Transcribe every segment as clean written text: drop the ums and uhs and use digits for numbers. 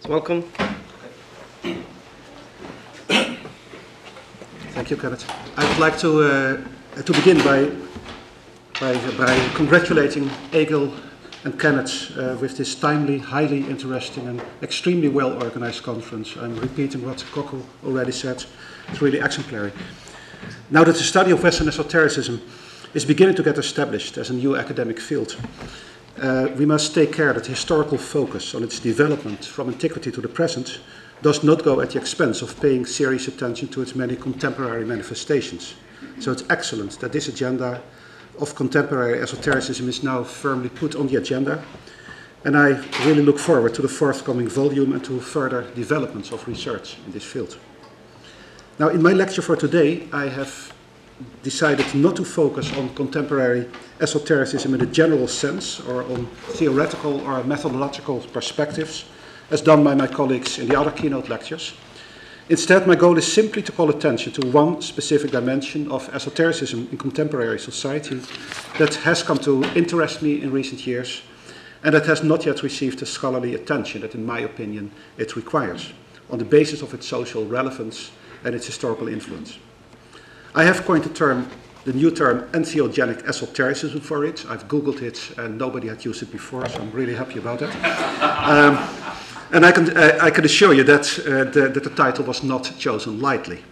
Welcome. Thank you, Kenneth. I would like to begin by congratulating Egil and Kenneth with this timely, highly interesting and extremely well-organized conference. I'm repeating what Coco already said. It's really exemplary. Now that the study of Western esotericism is beginning to get established as a new academic field, we must take care that the historical focus on its development from antiquity to the present does not go at the expense of paying serious attention to its many contemporary manifestations. So it's excellent that this agenda of contemporary esotericism is now firmly put on the agenda, and I really look forward to the forthcoming volume and to further developments of research in this field. Now, in my lecture for today, I have decided not to focus on contemporary esotericism in a general sense or on theoretical or methodological perspectives, as done by my colleagues in the other keynote lectures. Instead, my goal is simply to call attention to one specific dimension of esotericism in contemporary society that has come to interest me in recent years and that has not yet received the scholarly attention that, in my opinion, it requires on the basis of its social relevance and its historical influence. I have coined the new term Entheogenic Esotericism for it. I've Googled it and nobody had used it before, so I'm really happy about that. And I can assure you that, that the title was not chosen lightly.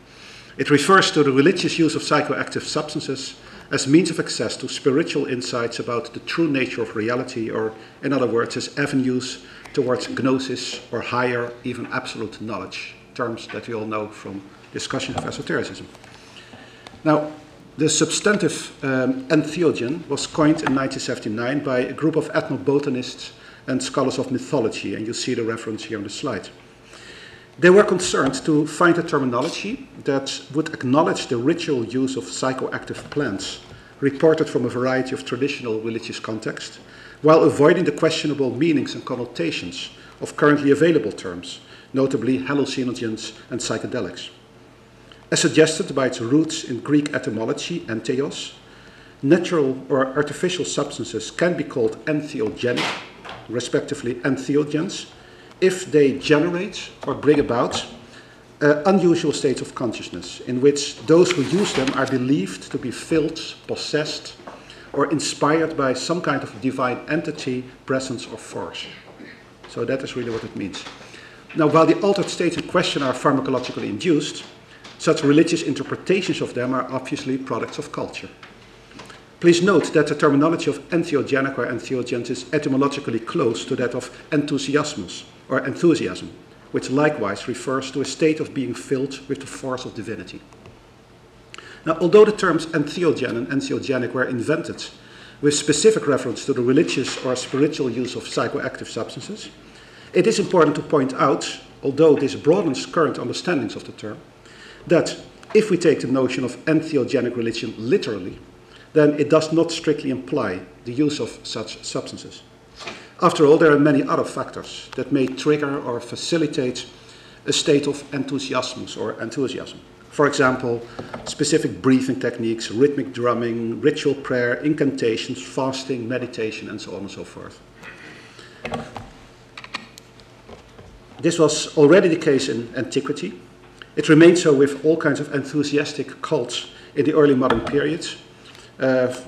It refers to the religious use of psychoactive substances as means of access to spiritual insights about the true nature of reality, or in other words, as avenues towards gnosis or higher, even absolute knowledge, terms that we all know from discussion of esotericism. Now, the substantive entheogen was coined in 1979 by a group of ethnobotanists and scholars of mythology, and you see the reference here on the slide. They were concerned to find a terminology that would acknowledge the ritual use of psychoactive plants reported from a variety of traditional religious contexts, while avoiding the questionable meanings and connotations of currently available terms, notably hallucinogens and psychedelics. As suggested by its roots in Greek etymology, entheos, natural or artificial substances can be called entheogenic, respectively entheogens, if they generate or bring about unusual states of consciousness in which those who use them are believed to be filled, possessed, or inspired by some kind of divine entity, presence, or force. So that is really what it means. Now, while the altered states in question are pharmacologically induced, such religious interpretations of them are obviously products of culture. Please note that the terminology of entheogenic or entheogens is etymologically close to that of enthusiasmus or enthusiasm, which likewise refers to a state of being filled with the force of divinity. Now, although the terms entheogen and entheogenic were invented with specific reference to the religious or spiritual use of psychoactive substances, it is important to point out, although this broadens current understandings of the term, that if we take the notion of entheogenic religion literally, then it does not strictly imply the use of such substances. After all, there are many other factors that may trigger or facilitate a state of enthusiasmus or enthusiasm. For example, specific breathing techniques, rhythmic drumming, ritual prayer, incantations, fasting, meditation, and so on and so forth. This was already the case in antiquity. It remained so with all kinds of enthusiastic cults in the early modern periods,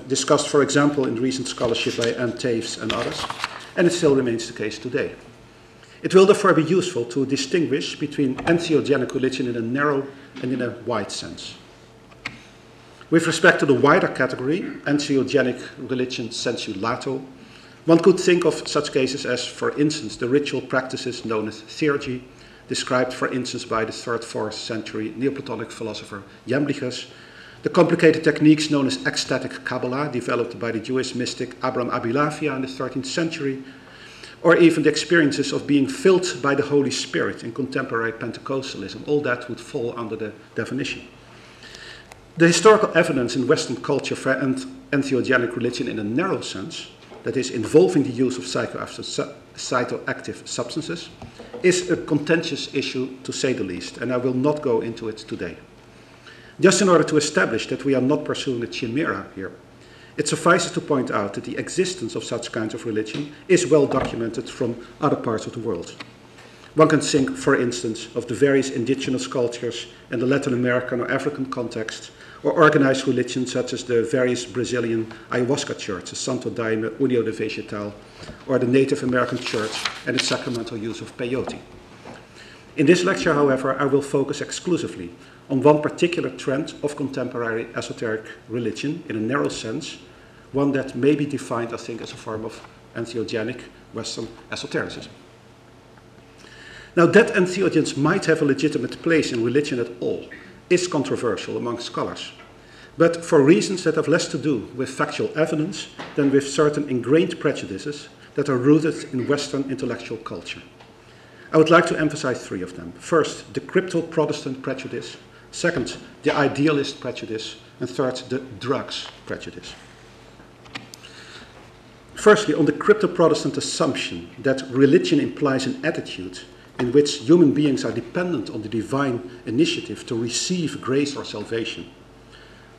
discussed, for example, in recent scholarship by Ann Taves and others, and it still remains the case today. It will therefore be useful to distinguish between entheogenic religion in a narrow and in a wide sense. With respect to the wider category, entheogenic religion sensu lato, one could think of such cases as, for instance, the ritual practices known as theurgy, described, for instance, by the 3rd, 4th century Neoplatonic philosopher Jamblichus, the complicated techniques known as ecstatic Kabbalah, developed by the Jewish mystic Abraham Abilavia in the 13th century, or even the experiences of being filled by the Holy Spirit in contemporary Pentecostalism. All that would fall under the definition. The historical evidence in Western culture for entheogenic religion in a narrow sense, that is, involving the use of psychoactive substances, is a contentious issue to say the least, and I will not go into it today. Just in order to establish that we are not pursuing a chimera here, it suffices to point out that the existence of such kinds of religion is well documented from other parts of the world. One can think, for instance, of the various indigenous cultures in the Latin American or African context, or organized religions such as the various Brazilian ayahuasca churches, Santo Daime, União de Vegetal, or the Native American church and its sacramental use of peyote. In this lecture, however, I will focus exclusively on one particular trend of contemporary esoteric religion in a narrow sense, one that may be defined, I think, as a form of entheogenic Western esotericism. Now, that entheogens might have a legitimate place in religion at all is controversial among scholars, but for reasons that have less to do with factual evidence than with certain ingrained prejudices that are rooted in Western intellectual culture. I would like to emphasize three of them. First, the crypto-Protestant prejudice. Second, the idealist prejudice. And third, the drugs prejudice. Firstly, on the crypto-Protestant assumption that religion implies an attitude in which human beings are dependent on the divine initiative to receive grace or salvation.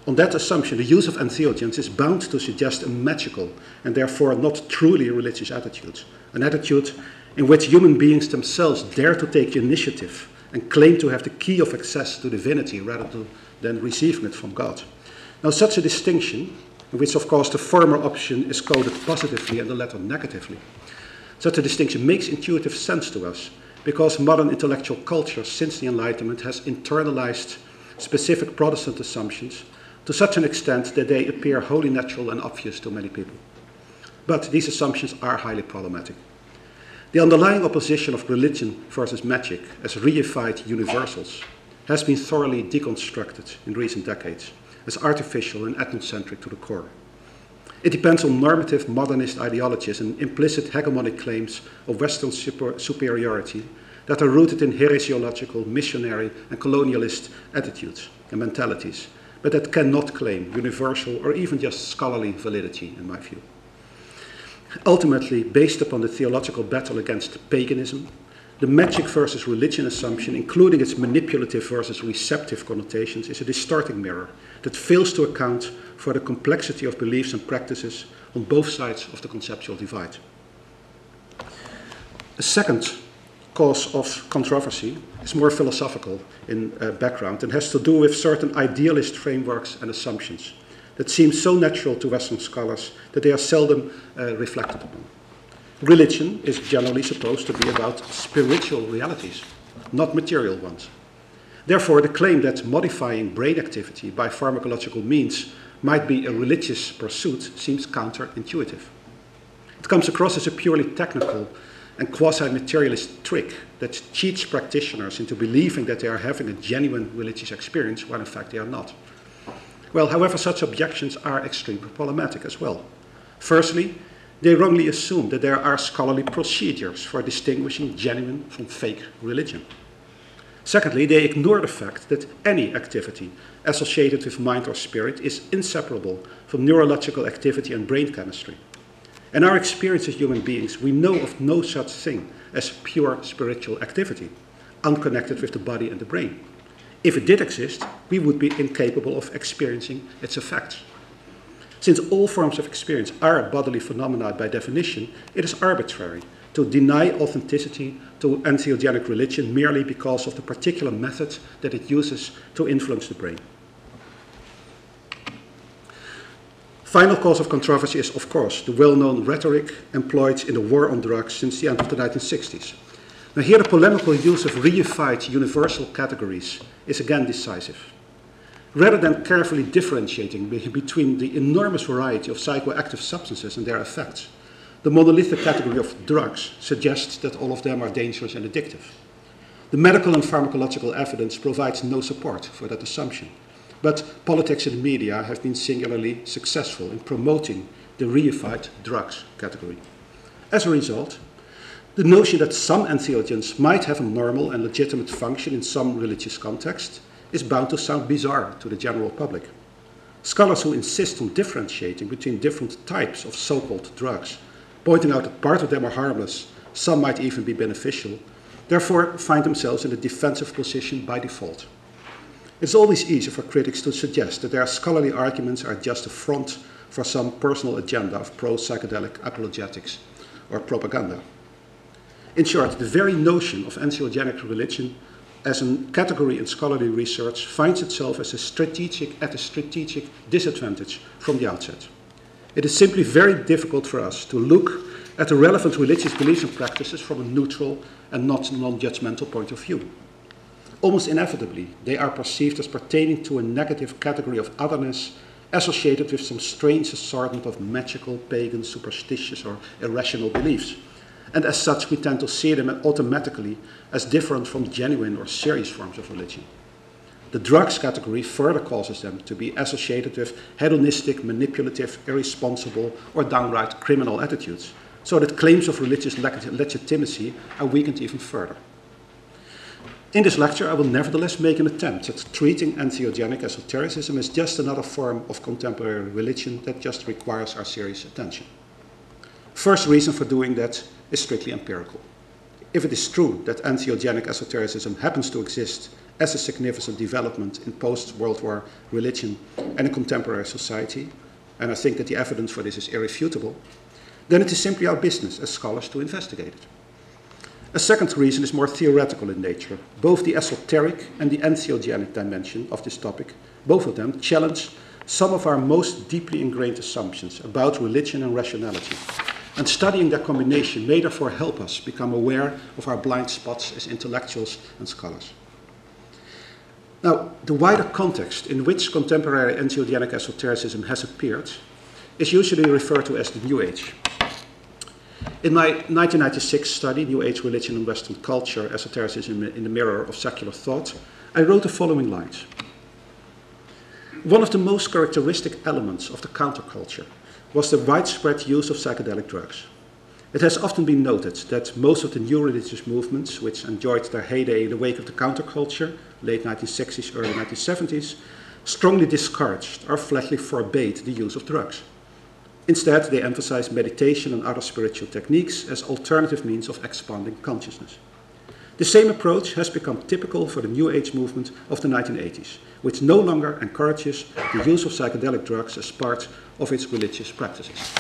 On that assumption, the use of entheogens is bound to suggest a magical and therefore not truly religious attitude, an attitude in which human beings themselves dare to take initiative and claim to have the key of access to divinity rather than receiving it from God. Now, such a distinction, in which of course the former option is coded positively and the latter negatively, such a distinction makes intuitive sense to us because modern intellectual culture since the Enlightenment has internalized specific Protestant assumptions to such an extent that they appear wholly natural and obvious to many people. But these assumptions are highly problematic. The underlying opposition of religion versus magic as reified universals has been thoroughly deconstructed in recent decades as artificial and ethnocentric to the core. It depends on normative modernist ideologies and implicit hegemonic claims of Western superiority that are rooted in heresiological, missionary, and colonialist attitudes and mentalities, but that cannot claim universal or even just scholarly validity, in my view. Ultimately, based upon the theological battle against paganism, the magic versus religion assumption, including its manipulative versus receptive connotations, is a distorting mirror that fails to account for the complexity of beliefs and practices on both sides of the conceptual divide. A second cause of controversy is more philosophical in background and has to do with certain idealist frameworks and assumptions that seem so natural to Western scholars that they are seldom reflected upon. Religion is generally supposed to be about spiritual realities, not material ones. Therefore, the claim that modifying brain activity by pharmacological means might be a religious pursuit seems counterintuitive. It comes across as a purely technical and quasi-materialist trick that cheats practitioners into believing that they are having a genuine religious experience, when in fact they are not. Well, however, such objections are extremely problematic as well. Firstly, they wrongly assume that there are scholarly procedures for distinguishing genuine from fake religion. Secondly, they ignore the fact that any activity associated with mind or spirit is inseparable from neurological activity and brain chemistry. In our experience as human beings, we know of no such thing as pure spiritual activity, unconnected with the body and the brain. If it did exist, we would be incapable of experiencing its effects. Since all forms of experience are bodily phenomena by definition, it is arbitrary to deny authenticity to entheogenic religion merely because of the particular method that it uses to influence the brain. Final cause of controversy is, of course, the well-known rhetoric employed in the war on drugs since the end of the 1960s. Now here the polemical use of reified universal categories is again decisive. Rather than carefully differentiating between the enormous variety of psychoactive substances and their effects, the monolithic category of drugs suggests that all of them are dangerous and addictive. The medical and pharmacological evidence provides no support for that assumption, but politics and media have been singularly successful in promoting the reified drugs category. As a result, the notion that some entheogens might have a normal and legitimate function in some religious context is bound to sound bizarre to the general public. Scholars who insist on differentiating between different types of so-called drugs, pointing out that part of them are harmless, some might even be beneficial, therefore find themselves in a defensive position by default. It's always easy for critics to suggest that their scholarly arguments are just a front for some personal agenda of pro-psychedelic apologetics or propaganda. In short, the very notion of entheogenic religion as a category in scholarly research finds itself at a strategic disadvantage from the outset. It is simply very difficult for us to look at the relevant religious beliefs and practices from a neutral and not non-judgmental point of view. Almost inevitably, they are perceived as pertaining to a negative category of otherness associated with some strange assortment of magical, pagan, superstitious, or irrational beliefs. And as such, we tend to see them automatically as different from genuine or serious forms of religion. The drugs category further causes them to be associated with hedonistic, manipulative, irresponsible, or downright criminal attitudes, so that claims of religious legitimacy are weakened even further. In this lecture, I will nevertheless make an attempt at treating entheogenic esotericism as just another form of contemporary religion that just requires our serious attention. First reason for doing that is strictly empirical. If it is true that entheogenic esotericism happens to exist as a significant development in post-World War religion and in contemporary society, and I think that the evidence for this is irrefutable, then it is simply our business as scholars to investigate it. A second reason is more theoretical in nature. Both the esoteric and the entheogenic dimension of this topic, both of them challenge some of our most deeply ingrained assumptions about religion and rationality. And studying their combination may therefore help us become aware of our blind spots as intellectuals and scholars. Now, the wider context in which contemporary entheogenic esotericism has appeared is usually referred to as the New Age. In my 1996 study, New Age Religion and Western Culture, Esotericism in the Mirror of Secular Thought, I wrote the following lines. One of the most characteristic elements of the counterculture was the widespread use of psychedelic drugs. It has often been noted that most of the new religious movements, which enjoyed their heyday in the wake of the counterculture, late 1960s, early 1970s, strongly discouraged or flatly forbade the use of drugs. Instead, they emphasized meditation and other spiritual techniques as alternative means of expanding consciousness. The same approach has become typical for the New Age movement of the 1980s, which no longer encourages the use of psychedelic drugs as part of its religious practices.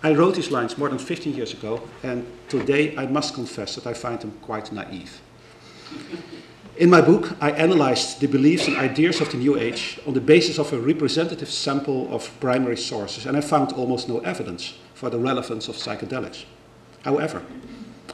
I wrote these lines more than 15 years ago, and today I must confess that I find them quite naive. In my book, I analyzed the beliefs and ideas of the New Age on the basis of a representative sample of primary sources, and I found almost no evidence for the relevance of psychedelics. However,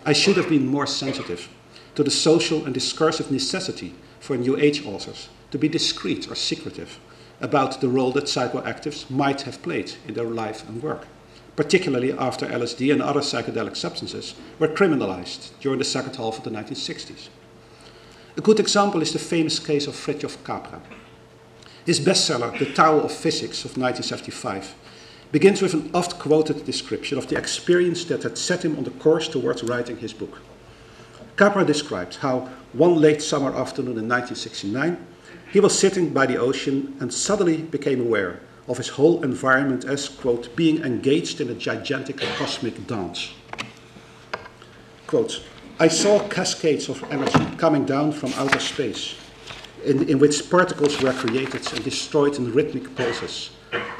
I should have been more sensitive to the social and discursive necessity for New Age authors to be discreet or secretive about the role that psychoactives might have played in their life and work, particularly after LSD and other psychedelic substances were criminalized during the second half of the 1960s. A good example is the famous case of Fritjof Capra. His bestseller, The Tao of Physics of 1975, begins with an oft-quoted description of the experience that had set him on the course towards writing his book. Capra described how one late summer afternoon in 1969, he was sitting by the ocean and suddenly became aware of his whole environment as, quote, being engaged in a gigantic cosmic dance. Quote, I saw cascades of energy coming down from outer space, in which particles were created and destroyed in rhythmic pulses.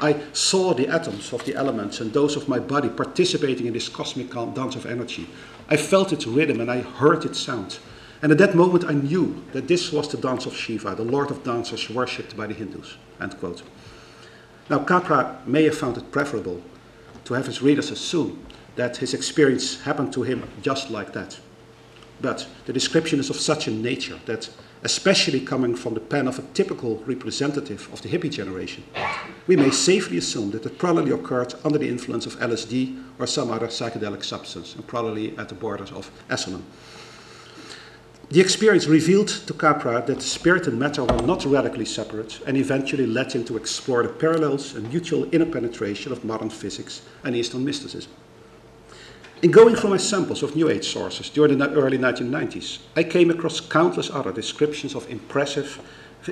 I saw the atoms of the elements and those of my body participating in this cosmic dance of energy. I felt its rhythm and I heard its sound. And at that moment I knew that this was the dance of Shiva, the lord of dancers worshipped by the Hindus. End quote. Now, Capra may have found it preferable to have his readers assume that his experience happened to him just like that. But the description is of such a nature that, especially coming from the pen of a typical representative of the hippie generation, we may safely assume that it probably occurred under the influence of LSD or some other psychedelic substance, and probably at the borders of Esalen. The experience revealed to Capra that the spirit and matter were not radically separate, and eventually led him to explore the parallels and mutual interpenetration of modern physics and Eastern mysticism. In going through my samples of New Age sources during the early 1990s, I came across countless other descriptions of impressive,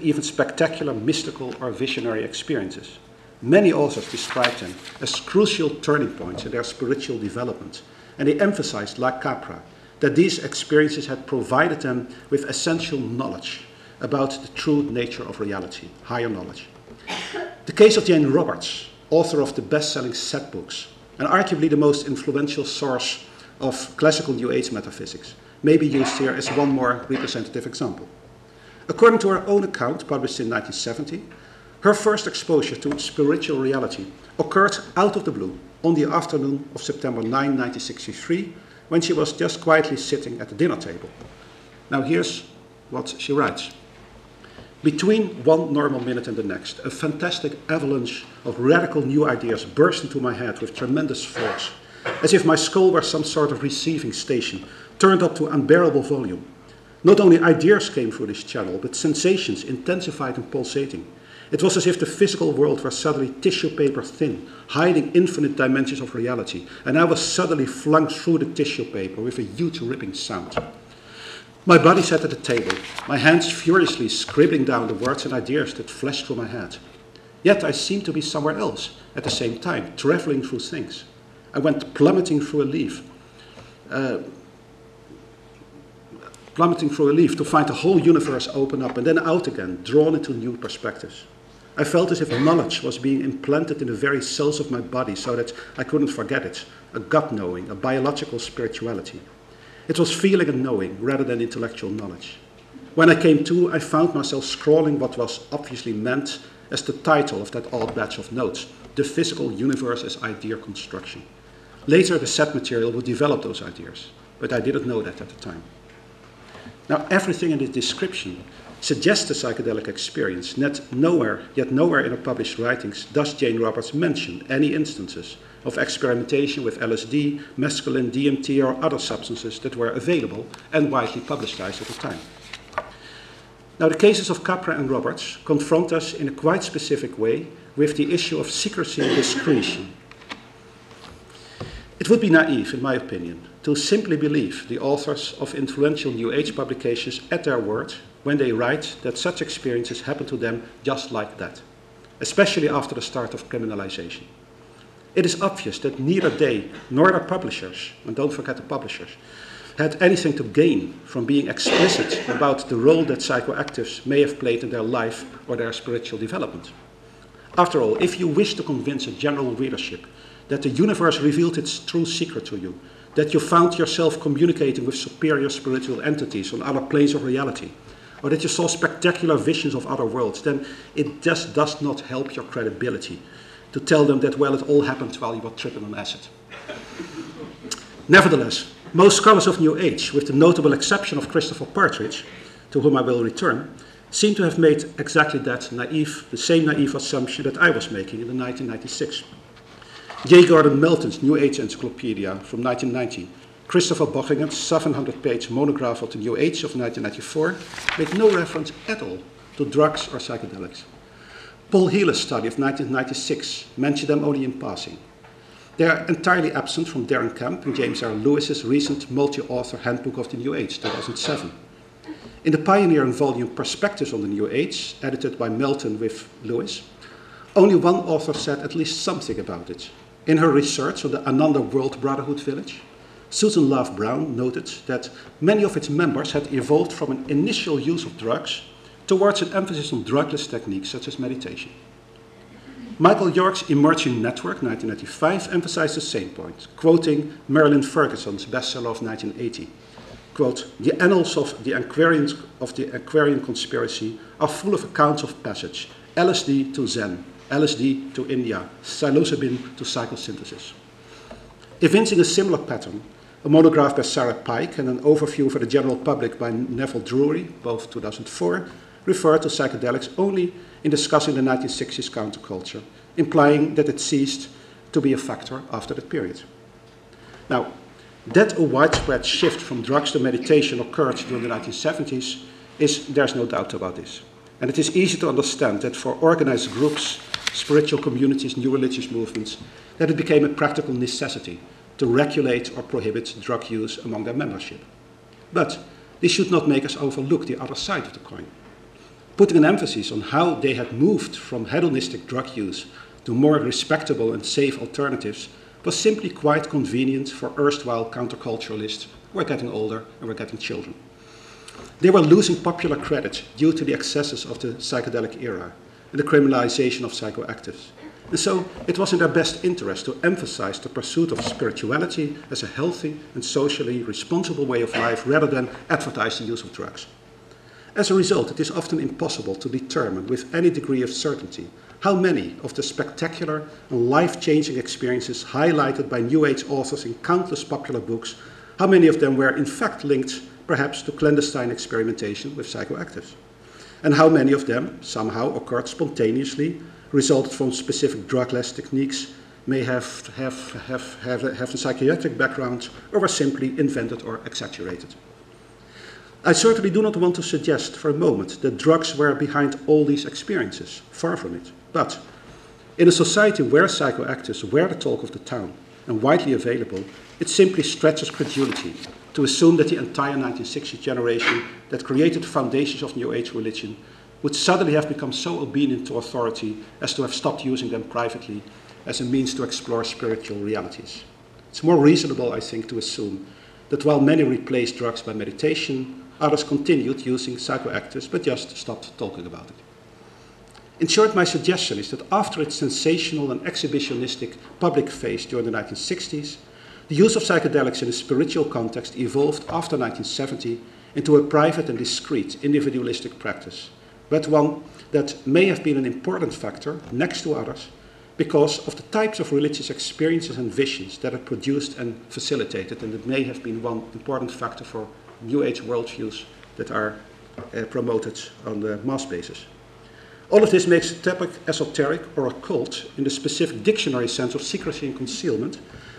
even spectacular mystical or visionary experiences. Many authors described them as crucial turning points in their spiritual development, and they emphasized, like Capra, that these experiences had provided them with essential knowledge about the true nature of reality, higher knowledge. The case of Jane Roberts, author of the best-selling Set books, and arguably the most influential source of classical New Age metaphysics may be used here as one more representative example. According to her own account, published in 1970, her first exposure to spiritual reality occurred out of the blue on the afternoon of September 9, 1963, when she was just quietly sitting at the dinner table. Now here's what she writes. Between one normal minute and the next, a fantastic avalanche of radical new ideas burst into my head with tremendous force, as if my skull were some sort of receiving station, turned up to unbearable volume. Not only ideas came through this channel, but sensations intensified and pulsating. It was as if the physical world were suddenly tissue paper thin, hiding infinite dimensions of reality, and I was suddenly flung through the tissue paper with a huge ripping sound. My body sat at the table, my hands furiously scribbling down the words and ideas that flashed through my head. Yet I seemed to be somewhere else at the same time, traveling through things. I went plummeting through a leaf to find the whole universe open up and then out again, drawn into new perspectives. I felt as if knowledge was being implanted in the very cells of my body so that I couldn't forget it, a gut knowing, a biological spirituality. It was feeling and knowing rather than intellectual knowledge. When I came to, I found myself scrawling what was obviously meant as the title of that odd batch of notes, The Physical Universe as Idea Construction. Later, the set material would develop those ideas, but I didn't know that at the time. Now, everything in this description suggests a psychedelic experience, yet nowhere in her published writings does Jane Roberts mention any instances of experimentation with LSD, mescaline, DMT, or other substances that were available and widely publicized at the time. Now, the cases of Capra and Roberts confront us in a quite specific way with the issue of secrecy and discretion. It would be naive, in my opinion, to simply believe the authors of influential New Age publications at their word when they write that such experiences happen to them just like that, especially after the start of criminalization. It is obvious that neither they nor their publishers, and don't forget the publishers, had anything to gain from being explicit about the role that psychoactives may have played in their life or their spiritual development. After all, if you wish to convince a general readership that the universe revealed its true secret to you, that you found yourself communicating with superior spiritual entities on other planes of reality, or that you saw spectacular visions of other worlds, then it just does not help your credibility to tell them that, well, it all happened while you were tripping on acid. Nevertheless, most scholars of New Age, with the notable exception of Christopher Partridge, to whom I will return, seem to have made exactly that the same naive assumption that I was making in 1996. J. Gordon Melton's New Age Encyclopedia from 1990, Christopher Bochingham's 700-page monograph of the New Age of 1994 made no reference at all to drugs or psychedelics. Paul Healy's study of 1996 mentioned them only in passing. They are entirely absent from Darren Kemp and James R. Lewis's recent multi-author Handbook of the New Age, 2007. In the pioneering volume Perspectives on the New Age, edited by Melton with Lewis, only one author said at least something about it. In her research on the Ananda World Brotherhood Village, Susan Love Brown noted that many of its members had evolved from an initial use of drugs towards an emphasis on drugless techniques such as meditation. Michael York's Emerging Network, 1995, emphasized the same point, quoting Marilyn Ferguson's bestseller of 1980. Quote, "The annals of the Aquarian conspiracy are full of accounts of passage, LSD to Zen, LSD to India, psilocybin to psychosynthesis." Evincing a similar pattern, a monograph by Sarah Pike and an overview for the general public by Neville Drury, both 2004, referred to psychedelics only in discussing the 1960s counterculture, implying that it ceased to be a factor after that period. Now, that a widespread shift from drugs to meditation occurred during the 1970s, there's no doubt about this. And it is easy to understand that for organized groups, spiritual communities, new religious movements, that it became a practical necessity to regulate or prohibit drug use among their membership. But this should not make us overlook the other side of the coin. Putting an emphasis on how they had moved from hedonistic drug use to more respectable and safe alternatives was simply quite convenient for erstwhile counterculturalists who were getting older and were getting children. They were losing popular credit due to the excesses of the psychedelic era and the criminalization of psychoactives. And so it was in their best interest to emphasize the pursuit of spirituality as a healthy and socially responsible way of life rather than advertise the use of drugs. As a result, it is often impossible to determine with any degree of certainty how many of the spectacular and life-changing experiences highlighted by New Age authors in countless popular books, how many of them were in fact linked perhaps to clandestine experimentation with psychoactives, and how many of them somehow occurred spontaneously, resulted from specific drugless techniques, may have a psychiatric background, or were simply invented or exaggerated. I certainly do not want to suggest for a moment that drugs were behind all these experiences, far from it. But in a society where psychoactives were the talk of the town and widely available, it simply stretches credulity to assume that the entire 1960s generation that created the foundations of New Age religion would suddenly have become so obedient to authority as to have stopped using them privately as a means to explore spiritual realities. It's more reasonable, I think, to assume that while many replaced drugs by meditation, others continued using psychoactives but just stopped talking about it. In short, my suggestion is that after its sensational and exhibitionistic public phase during the 1960s, the use of psychedelics in a spiritual context evolved after 1970 into a private and discreet individualistic practice, but one that may have been an important factor, next to others, because of the types of religious experiences and visions that it produced and facilitated, and it may have been one important factor for New Age worldviews that are promoted on the mass basis. All of this makes the topic esoteric or occult in the specific dictionary sense of secrecy and concealment,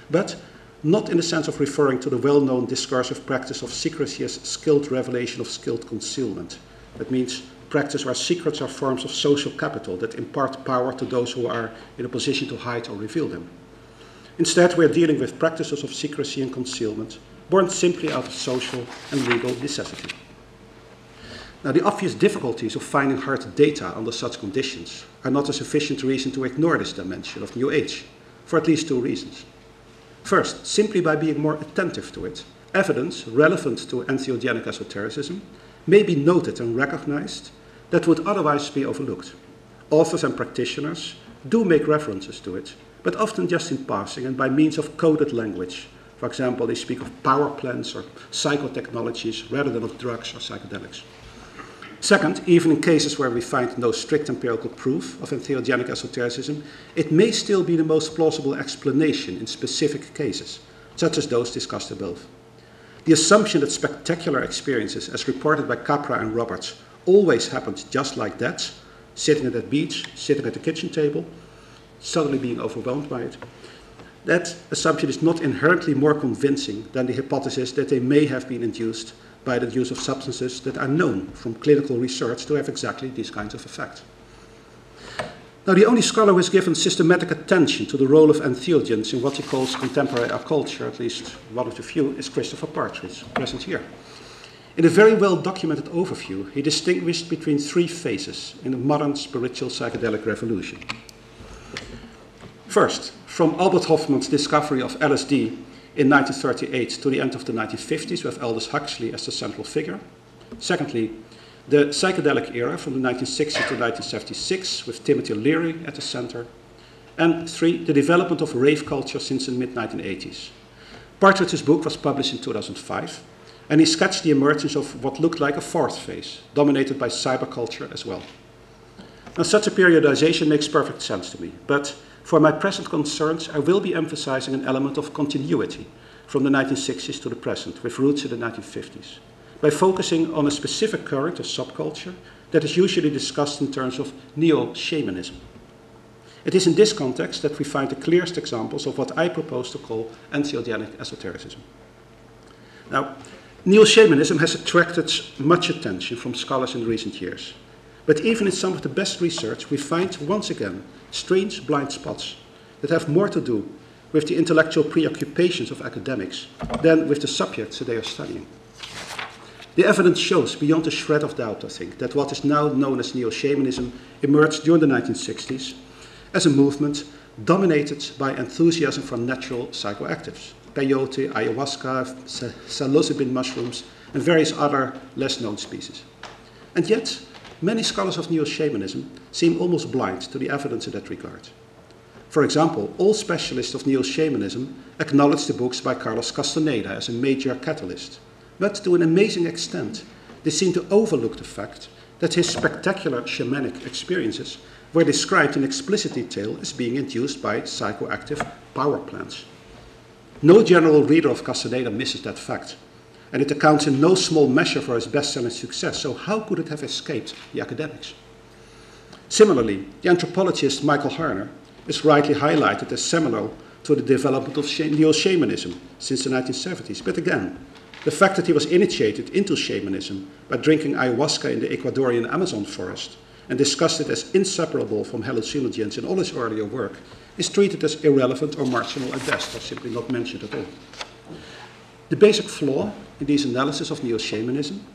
but not in the sense of referring to the well-known discursive practice of secrecy as skilled revelation of skilled concealment. That means practice where secrets are forms of social capital that impart power to those who are in a position to hide or reveal them. Instead, we are dealing with practices of secrecy and concealment, born simply out of social and legal necessity. Now, the obvious difficulties of finding hard data under such conditions are not a sufficient reason to ignore this dimension of New Age, for at least two reasons. First, simply by being more attentive to it, evidence relevant to entheogenic esotericism may be noted and recognized that would otherwise be overlooked. Authors and practitioners do make references to it, but often just in passing and by means of coded language. For example, they speak of power plants or psychotechnologies rather than of drugs or psychedelics. Second, even in cases where we find no strict empirical proof of entheogenic esotericism, it may still be the most plausible explanation in specific cases, such as those discussed above. The assumption that spectacular experiences, as reported by Capra and Roberts, always happened just like that, sitting at that beach, sitting at the kitchen table, suddenly being overwhelmed by it, that assumption is not inherently more convincing than the hypothesis that they may have been induced by the use of substances that are known from clinical research to have exactly these kinds of effects. Now, the only scholar who has given systematic attention to the role of entheogens in what he calls contemporary occulture, at least one of the few, is Christopher Partridge, present here. In a very well-documented overview, he distinguished between three phases in the modern spiritual psychedelic revolution. First, from Albert Hofmann's discovery of LSD in 1938 to the end of the 1950s with Aldous Huxley as the central figure. Secondly, the psychedelic era from the 1960s to 1976 with Timothy Leary at the center. And three, the development of rave culture since the mid-1980s. Partridge's book was published in 2005, and he sketched the emergence of what looked like a fourth phase, dominated by cyberculture as well. Now, such a periodization makes perfect sense to me, but for my present concerns, I will be emphasizing an element of continuity from the 1960s to the present, with roots in the 1950s, by focusing on a specific current or subculture that is usually discussed in terms of neo-shamanism. It is in this context that we find the clearest examples of what I propose to call entheogenic esotericism. Now, neo-shamanism has attracted much attention from scholars in recent years. But even in some of the best research, we find, once again, strange blind spots that have more to do with the intellectual preoccupations of academics than with the subjects that they are studying. The evidence shows, beyond a shred of doubt, I think, that what is now known as neo-shamanism emerged during the 1960s as a movement dominated by enthusiasm for natural psychoactives, peyote, ayahuasca, psilocybin mushrooms, and various other less-known species. And yet, many scholars of neo-shamanism seem almost blind to the evidence in that regard. For example, all specialists of neo-shamanism acknowledge the books by Carlos Castaneda as a major catalyst, but to an amazing extent, they seem to overlook the fact that his spectacular shamanic experiences were described in explicit detail as being induced by psychoactive power plants. No general reader of Castaneda misses that fact, and it accounts in no small measure for his best-selling success, so how could it have escaped the academics? Similarly, the anthropologist Michael Harner is rightly highlighted as seminal to the development of neo-shamanism since the 1970s, but again, the fact that he was initiated into shamanism by drinking ayahuasca in the Ecuadorian Amazon forest and discussed it as inseparable from hallucinogens in all his earlier work is treated as irrelevant or marginal at best, or simply not mentioned at all. The basic flaw in these analyses of neo-shamanism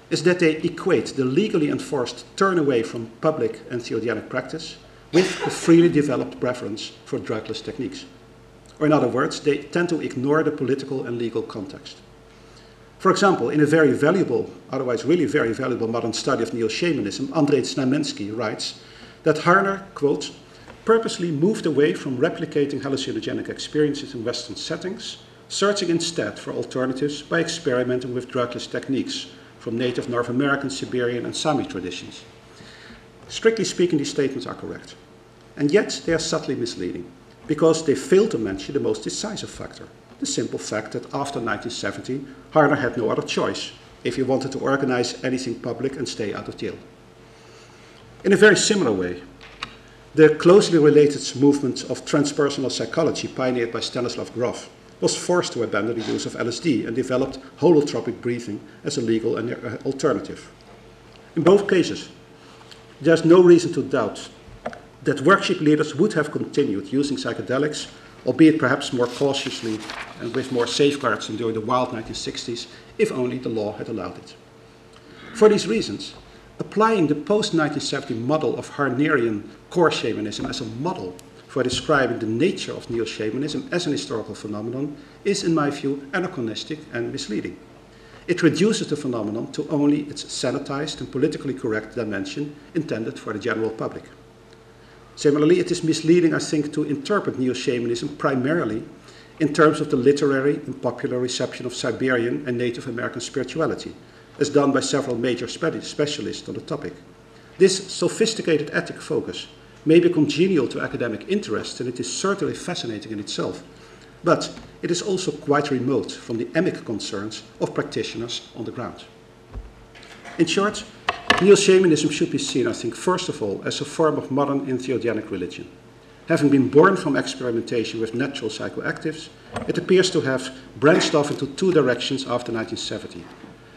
is that they equate the legally enforced turn away from public entheogenic practice with a freely developed preference for drugless techniques. Or in other words, they tend to ignore the political and legal context. For example, in a very valuable, otherwise really very valuable modern study of neo-shamanism, Andrzej Znamensky writes that Harner, quote, purposely moved away from replicating hallucinogenic experiences in Western settings, searching instead for alternatives by experimenting with drugless techniques from native North American, Siberian, and Sami traditions. Strictly speaking, these statements are correct. And yet they are subtly misleading, because they fail to mention the most decisive factor, the simple fact that after 1970, Harner had no other choice if he wanted to organize anything public and stay out of jail. In a very similar way, the closely related movement of transpersonal psychology pioneered by Stanislav Grof was forced to abandon the use of LSD and developed holotropic breathing as a legal alternative. In both cases, there's no reason to doubt that worship leaders would have continued using psychedelics, albeit perhaps more cautiously and with more safeguards than during the wild 1960s, if only the law had allowed it. For these reasons, applying the post-1970 model of Harnerian core shamanism as a model for describing the nature of neo-shamanism as an historical phenomenon is, in my view, anachronistic and misleading. It reduces the phenomenon to only its sanitized and politically correct dimension intended for the general public. Similarly, it is misleading, I think, to interpret neo-shamanism primarily in terms of the literary and popular reception of Siberian and Native American spirituality, as done by several major specialists on the topic. This sophisticated ethic focus may be congenial to academic interest, and it is certainly fascinating in itself, but it is also quite remote from the emic concerns of practitioners on the ground. In short, neo-shamanism should be seen, I think, first of all, as a form of modern entheogenic religion. Having been born from experimentation with natural psychoactives, it appears to have branched off into two directions after 1970.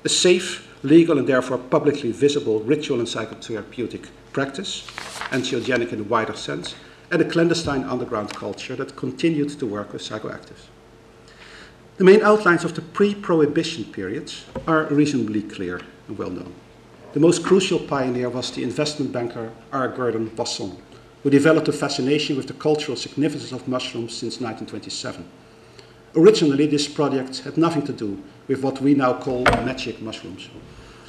A safe, legal, and therefore publicly visible ritual and psychotherapeutic practice, entheogenic in a wider sense, and a clandestine underground culture that continued to work with psychoactives. The main outlines of the pre-prohibition periods are reasonably clear and well known. The most crucial pioneer was the investment banker R. Gurdon Wasson, who developed a fascination with the cultural significance of mushrooms since 1927. Originally, this project had nothing to do with what we now call magic mushrooms.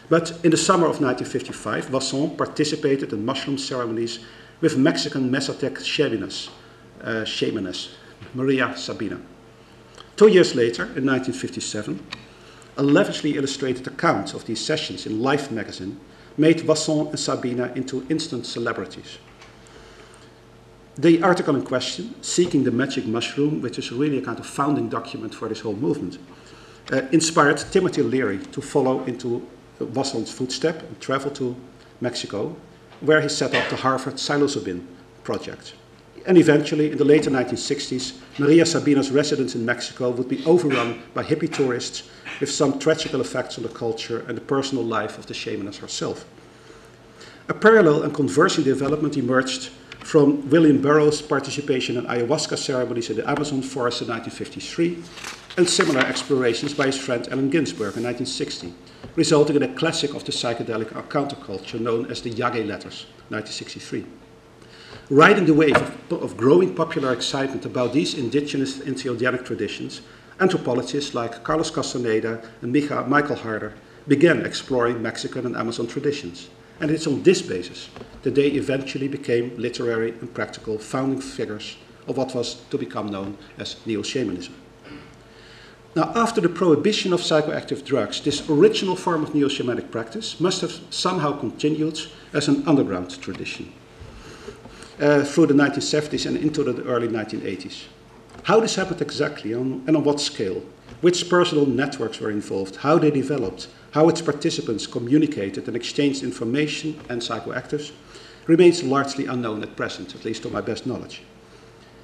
But in the summer of 1955, Wasson participated in mushroom ceremonies with Mexican Mazatec shamaness, Maria Sabina. 2 years later, in 1957, a lavishly illustrated account of these sessions in Life magazine made Wasson and Sabina into instant celebrities. The article in question, Seeking the Magic Mushroom, which is really a kind of founding document for this whole movement, inspired Timothy Leary to follow into Wasson's footsteps and travel to Mexico, where he set up the Harvard psilocybin project. And eventually, in the later 1960s, Maria Sabina's residence in Mexico would be overrun by hippie tourists with some tragical effects on the culture and the personal life of the shamaness herself. A parallel and converging development emerged from William Burroughs' participation in ayahuasca ceremonies in the Amazon forest in 1953, and similar explorations by his friend Allen Ginsberg in 1960, resulting in a classic of the psychedelic counterculture known as the Yage Letters, 1963. Riding the wave of growing popular excitement about these indigenous entheogenic traditions, anthropologists like Carlos Castaneda and Michael Harder began exploring Mexican and Amazon traditions. And it's on this basis that they eventually became literary and practical founding figures of what was to become known as neo-shamanism. Now, after the prohibition of psychoactive drugs, this original form of neo-shamanic practice must have somehow continued as an underground tradition through the 1970s and into the early 1980s. How this happened exactly and on what scale, which personal networks were involved, how they developed, how its participants communicated and exchanged information and psychoactives, remains largely unknown at present, at least to my best knowledge.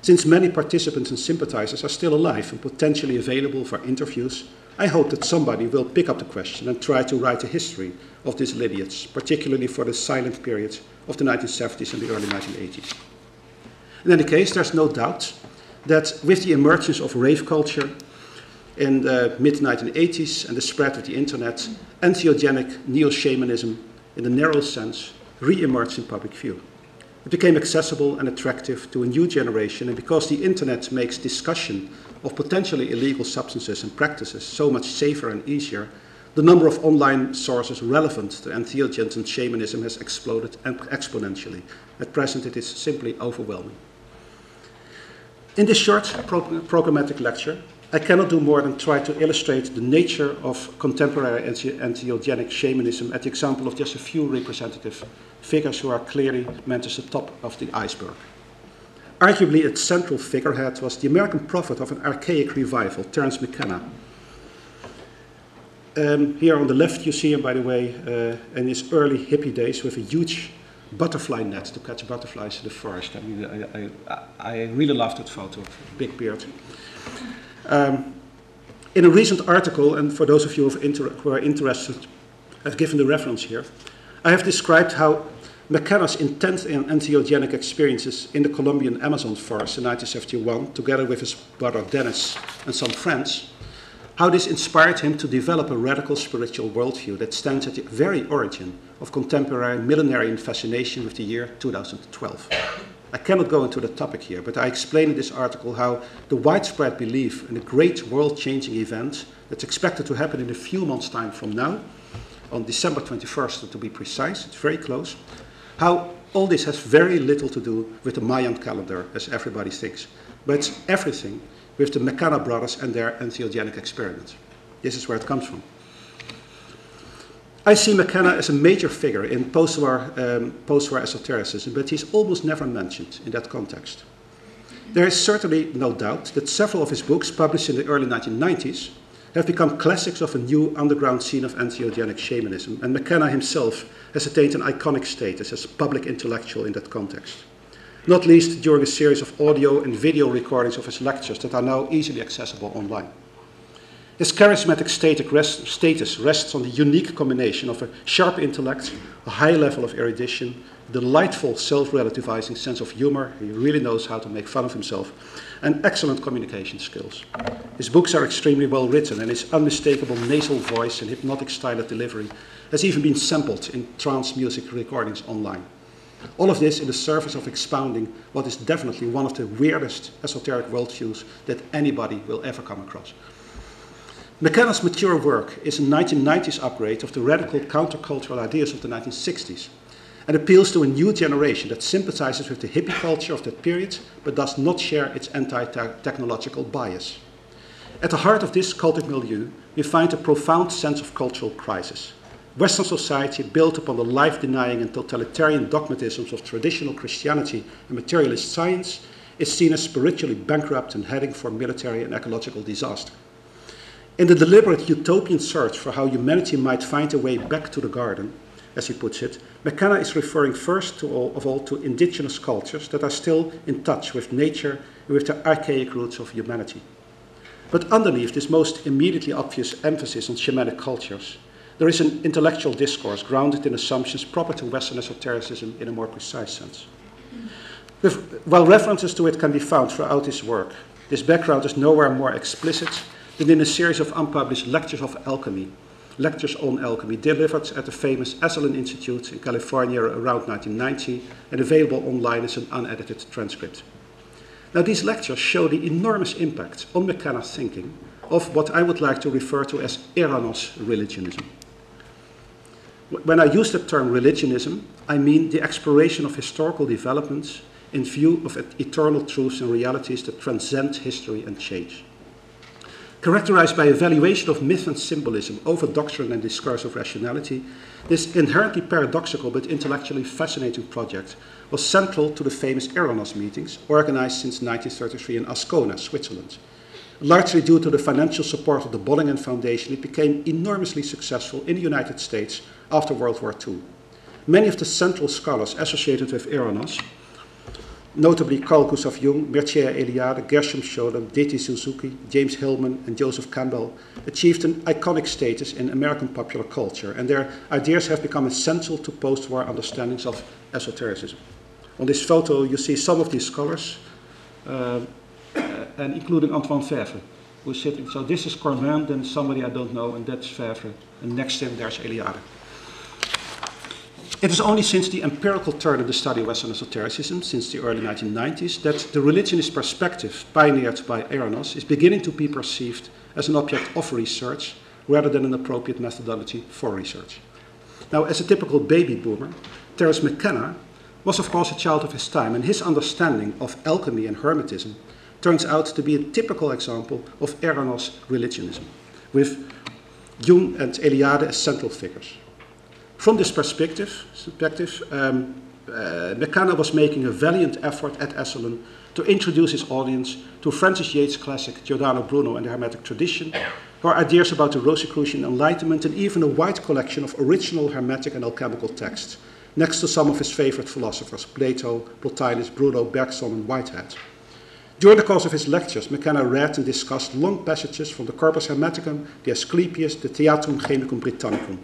Since many participants and sympathizers are still alive and potentially available for interviews, I hope that somebody will pick up the question and try to write a history of this lineage, particularly for the silent period of the 1970s and the early 1980s. In any case, there's no doubt that with the emergence of rave culture in the mid-1980s and the spread of the internet, entheogenic neo-shamanism, in the narrow sense, re-emerged in public view. It became accessible and attractive to a new generation, and because the internet makes discussion of potentially illegal substances and practices so much safer and easier, the number of online sources relevant to entheogens and shamanism has exploded exponentially. At present, it is simply overwhelming. In this short programmatic lecture, I cannot do more than try to illustrate the nature of contemporary entheogenic shamanism at the example of just a few representative figures who are clearly meant as the top of the iceberg. Arguably, its central figurehead was the American prophet of an archaic revival, Terence McKenna. Here on the left you see him, by the way, in his early hippie days with a huge butterfly net to catch butterflies in the forest. I mean, I really loved that photo, big beard. In a recent article, and for those of you who are interested, I've given the reference here, I have described how McKenna's intense and entheogenic experiences in the Colombian Amazon forest in 1971, together with his brother Dennis and some friends, how this inspired him to develop a radical spiritual worldview that stands at the very origin of contemporary millenarian fascination with the year 2012. I cannot go into the topic here, but I explain in this article how the widespread belief in a great world-changing event that's expected to happen in a few months' time from now, on December 21st to be precise, it's very close, how all this has very little to do with the Mayan calendar, as everybody thinks, but everything with the McKenna brothers and their entheogenic experiments. This is where it comes from. I see McKenna as a major figure in post-war esotericism, but he's almost never mentioned in that context. There is certainly no doubt that several of his books, published in the early 1990s, have become classics of a new underground scene of entheogenic shamanism, and McKenna himself has attained an iconic status as a public intellectual in that context, not least during a series of audio and video recordings of his lectures that are now easily accessible online. His charismatic status rests on the unique combination of a sharp intellect, a high level of erudition, a delightful self-relativizing sense of humor, he really knows how to make fun of himself, and excellent communication skills. His books are extremely well written, and his unmistakable nasal voice and hypnotic style of delivery has even been sampled in trance music recordings online. All of this in the service of expounding what is definitely one of the weirdest esoteric worldviews that anybody will ever come across. McKenna's mature work is a 1990s upgrade of the radical countercultural ideas of the 1960s and appeals to a new generation that sympathizes with the hippie culture of that period but does not share its anti-technological bias. At the heart of this cultic milieu, we find a profound sense of cultural crisis. Western society, built upon the life-denying and totalitarian dogmatisms of traditional Christianity and materialist science, is seen as spiritually bankrupt and heading for military and ecological disaster. In the deliberate utopian search for how humanity might find a way back to the garden, as he puts it, McKenna is referring first of all to indigenous cultures that are still in touch with nature and with the archaic roots of humanity. But underneath this most immediately obvious emphasis on shamanic cultures, there is an intellectual discourse grounded in assumptions proper to Western esotericism in a more precise sense. While references to it can be found throughout his work, this background is nowhere more explicit than in a series of unpublished lectures on alchemy delivered at the famous Esalen Institute in California around 1990 and available online as an unedited transcript. Now, these lectures show the enormous impact on McKenna's thinking of what I would like to refer to as Eranos religionism. When I use the term religionism, I mean the exploration of historical developments in view of eternal truths and realities that transcend history and change. Characterized by a valuation of myth and symbolism over doctrine and discursive rationality, this inherently paradoxical but intellectually fascinating project was central to the famous Eranos meetings, organized since 1933 in Ascona, Switzerland. Largely due to the financial support of the Bollingen Foundation, it became enormously successful in the United States after World War II. Many of the central scholars associated with Eranos, notably Carl Gustav Jung, Mircea Eliade, Gershom Scholem, D.T. Suzuki, James Hillman, and Joseph Campbell, achieved an iconic status in American popular culture, and their ideas have become essential to post-war understandings of esotericism. On this photo, you see some of these scholars, and including Antoine Fèvre, who's sitting. So this is ContERN, then somebody I don't know, and that's Fèvre, and next to him there's Eliade. It is only since the empirical turn in the study of Western esotericism, since the early 1990s, that the religionist perspective pioneered by Eranos is beginning to be perceived as an object of research rather than an appropriate methodology for research. Now, as a typical baby boomer, Terence McKenna was of course a child of his time, and his understanding of alchemy and hermetism turns out to be a typical example of Eranos religionism, with Jung and Eliade as central figures. From this perspective, McKenna was making a valiant effort at Esalen to introduce his audience to Francis Yates' classic Giordano Bruno and the Hermetic tradition, her ideas about the Rosicrucian Enlightenment, and even a wide collection of original Hermetic and alchemical texts, next to some of his favorite philosophers, Plato, Plotinus, Bruno, Bergson, and Whitehead. During the course of his lectures, McKenna read and discussed long passages from the Corpus Hermeticum, the Asclepius, the Theatrum Chemicum Britannicum.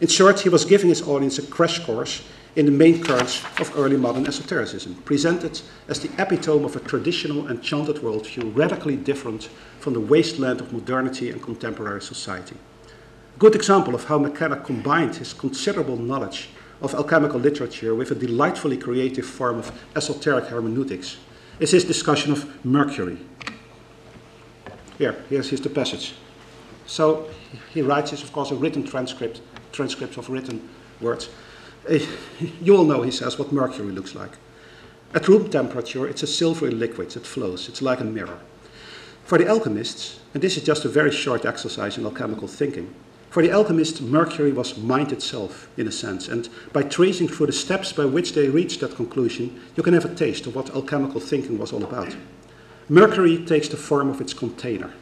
In short, he was giving his audience a crash course in the main currents of early modern esotericism, presented as the epitome of a traditional enchanted worldview radically different from the wasteland of modernity and contemporary society. A good example of how McKenna combined his considerable knowledge of alchemical literature with a delightfully creative form of esoteric hermeneutics is his discussion of Mercury. Here's the passage. So he writes this, of course, a written transcripts of written words. You all know, he says, what mercury looks like. At room temperature, it's a silvery liquid that flows. It's like a mirror. For the alchemists, and this is just a very short exercise in alchemical thinking, for the alchemists, mercury was mind itself, in a sense, and by tracing through the steps by which they reached that conclusion, you can have a taste of what alchemical thinking was all about. Mercury takes the form of its container.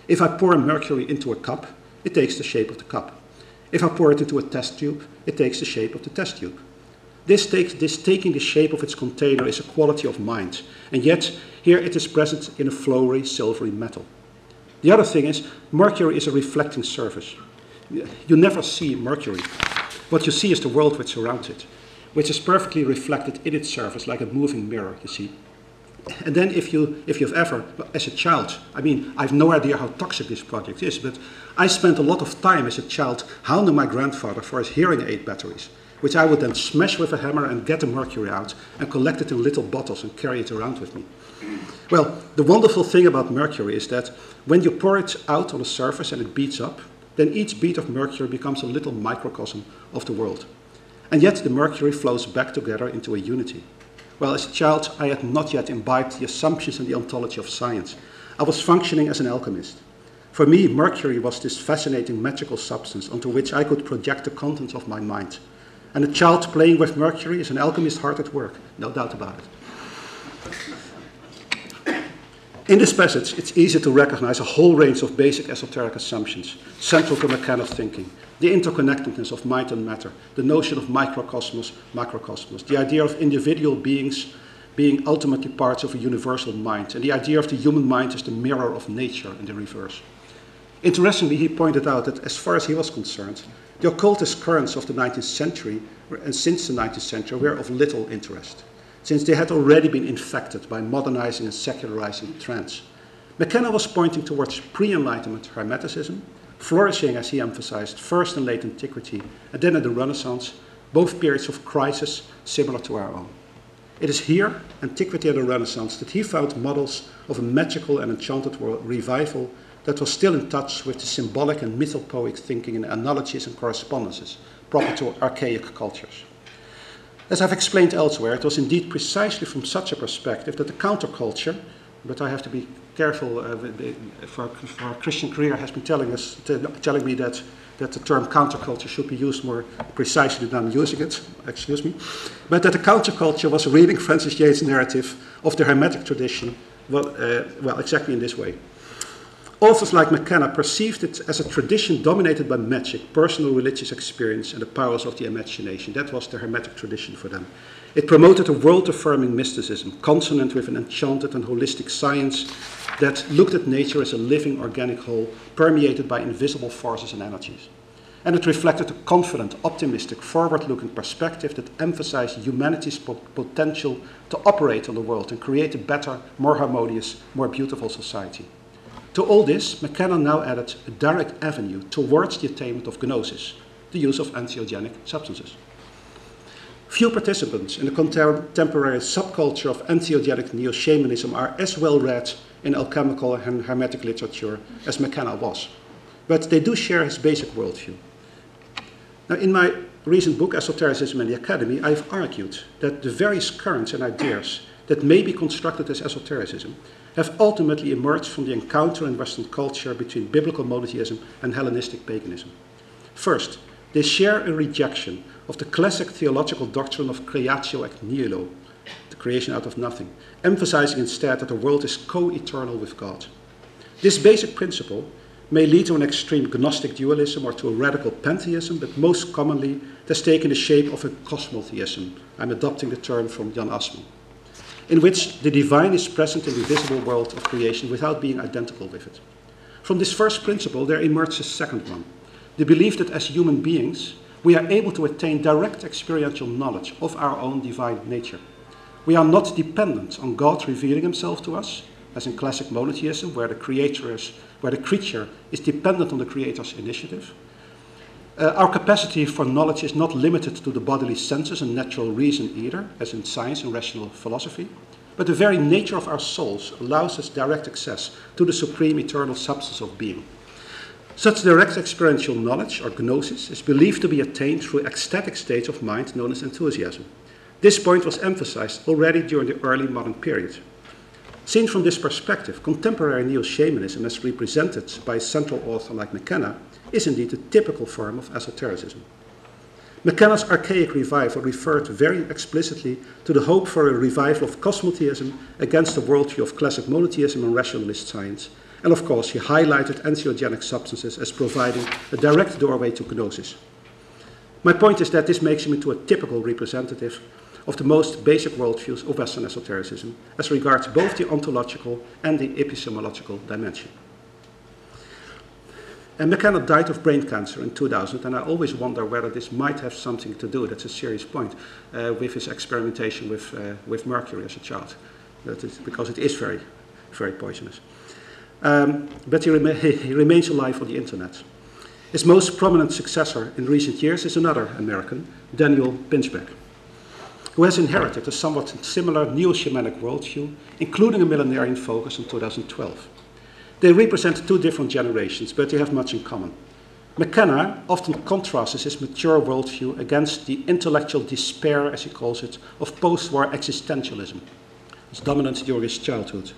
If I pour mercury into a cup, it takes the shape of the cup. If I pour it into a test tube, it takes the shape of the test tube. This taking the shape of its container is a quality of mind, and yet here it is present in a flowery, silvery metal. The other thing is, mercury is a reflecting surface. You never see mercury. What you see is the world which surrounds it, which is perfectly reflected in its surface like a moving mirror, you see. And then if you've ever, as a child, I mean, I have no idea how toxic this project is, but I spent a lot of time as a child hounding my grandfather for his hearing aid batteries, which I would then smash with a hammer and get the mercury out and collect it in little bottles and carry it around with me. Well, the wonderful thing about mercury is that when you pour it out on the surface and it beats up, then each bead of mercury becomes a little microcosm of the world. And yet the mercury flows back together into a unity. Well, as a child, I had not yet imbibed the assumptions and the ontology of science. I was functioning as an alchemist. For me, mercury was this fascinating magical substance onto which I could project the contents of my mind. And a child playing with mercury is an alchemist hard at work, no doubt about it. In this passage, it's easy to recognize a whole range of basic esoteric assumptions, central to McKenna's thinking. The interconnectedness of mind and matter, the notion of microcosmos, macrocosmos, the idea of individual beings being ultimately parts of a universal mind, and the idea of the human mind as the mirror of nature in the reverse. Interestingly, he pointed out that as far as he was concerned, the occultist currents of the 19th century, and since the 19th century, were of little interest, since they had already been infected by modernizing and secularizing trends. McKenna was pointing towards pre-Enlightenment Hermeticism, flourishing, as he emphasized, first in late antiquity and then in the Renaissance, both periods of crisis similar to our own. It is here, antiquity and the Renaissance, that he found models of a magical and enchanted world revival that was still in touch with the symbolic and mythopoeic thinking in analogies and correspondences proper to archaic cultures. As I've explained elsewhere, it was indeed precisely from such a perspective that the counterculture, but I have to be careful, for our Christian career has been telling me that the term counterculture should be used more precisely than I'm using it, excuse me, but that the counterculture was reading Francis Yates' narrative of the Hermetic tradition, well, exactly in this way. Authors like McKenna perceived it as a tradition dominated by magic, personal religious experience, and the powers of the imagination. That was the Hermetic tradition for them. It promoted a world-affirming mysticism, consonant with an enchanted and holistic science that looked at nature as a living organic whole, permeated by invisible forces and energies. And it reflected a confident, optimistic, forward-looking perspective that emphasized humanity's potential to operate on the world and create a better, more harmonious, more beautiful society. To all this, McKenna now added a direct avenue towards the attainment of gnosis, the use of entheogenic substances. Few participants in the contemporary subculture of entheogenic neo-shamanism are as well read in alchemical and hermetic literature as McKenna was, but they do share his basic worldview. Now, in my recent book, Esotericism and the Academy, I've argued that the various currents and ideas that may be constructed as esotericism have ultimately emerged from the encounter in Western culture between biblical monotheism and Hellenistic paganism. First, they share a rejection of the classic theological doctrine of creatio ex nihilo, the creation out of nothing, emphasizing instead that the world is co-eternal with God. This basic principle may lead to an extreme Gnostic dualism or to a radical pantheism, but most commonly it has taken the shape of a cosmotheism. I'm adopting the term from Jan Assmann, in which the divine is present in the visible world of creation without being identical with it. From this first principle, there emerges a second one, the belief that as human beings, we are able to attain direct experiential knowledge of our own divine nature. We are not dependent on God revealing himself to us, as in classic monotheism, where the creature is dependent on the creator's initiative. Our capacity for knowledge is not limited to the bodily senses and natural reason either, as in science and rational philosophy, but the very nature of our souls allows us direct access to the supreme eternal substance of being. Such direct experiential knowledge, or gnosis, is believed to be attained through ecstatic states of mind known as enthusiasm. This point was emphasized already during the early modern period. Seen from this perspective, contemporary neo-shamanism, as represented by a central author like McKenna, is indeed a typical form of esotericism. McKenna's archaic revival referred very explicitly to the hope for a revival of cosmotheism against the worldview of classic monotheism and rationalist science, and of course he highlighted entheogenic substances as providing a direct doorway to gnosis. My point is that this makes him into a typical representative of the most basic worldviews of Western esotericism as regards both the ontological and the epistemological dimension. And McKenna died of brain cancer in 2000, and I always wonder whether this might have something to do, that's a serious point, with his experimentation with mercury as a child, because it is very, very poisonous. But he remains alive on the internet. His most prominent successor in recent years is another American, Daniel Pinchbeck, who has inherited a somewhat similar neo-shamanic worldview, including a millenarian focus in 2012. They represent two different generations, but they have much in common. McKenna often contrasts his mature worldview against the intellectual despair, as he calls it, of post-war existentialism. It's dominant during his childhood.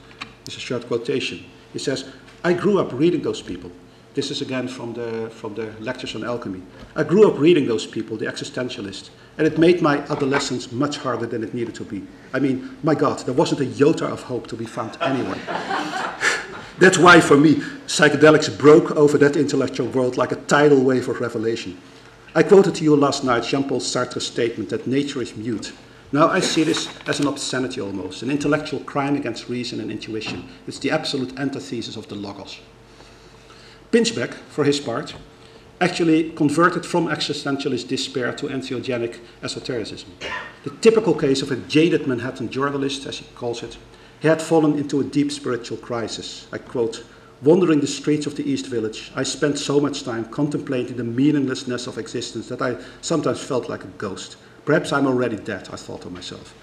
It's a short quotation. He says, "I grew up reading those people." This is again from the lectures on alchemy. "I grew up reading those people, the existentialists, and it made my adolescence much harder than it needed to be. I mean, my God, there wasn't a iota of hope to be found anywhere." That's why, for me, psychedelics broke over that intellectual world like a tidal wave of revelation. I quoted to you last night Jean-Paul Sartre's statement that nature is mute. Now I see this as an obscenity almost, an intellectual crime against reason and intuition. It's the absolute antithesis of the logos. Pinchbeck, for his part, actually converted from existentialist despair to entheogenic esotericism. The typical case of a jaded Manhattan journalist, as he calls it. He had fallen into a deep spiritual crisis. I quote, "Wandering the streets of the East Village, I spent so much time contemplating the meaninglessness of existence that I sometimes felt like a ghost. Perhaps I'm already dead, I thought to myself."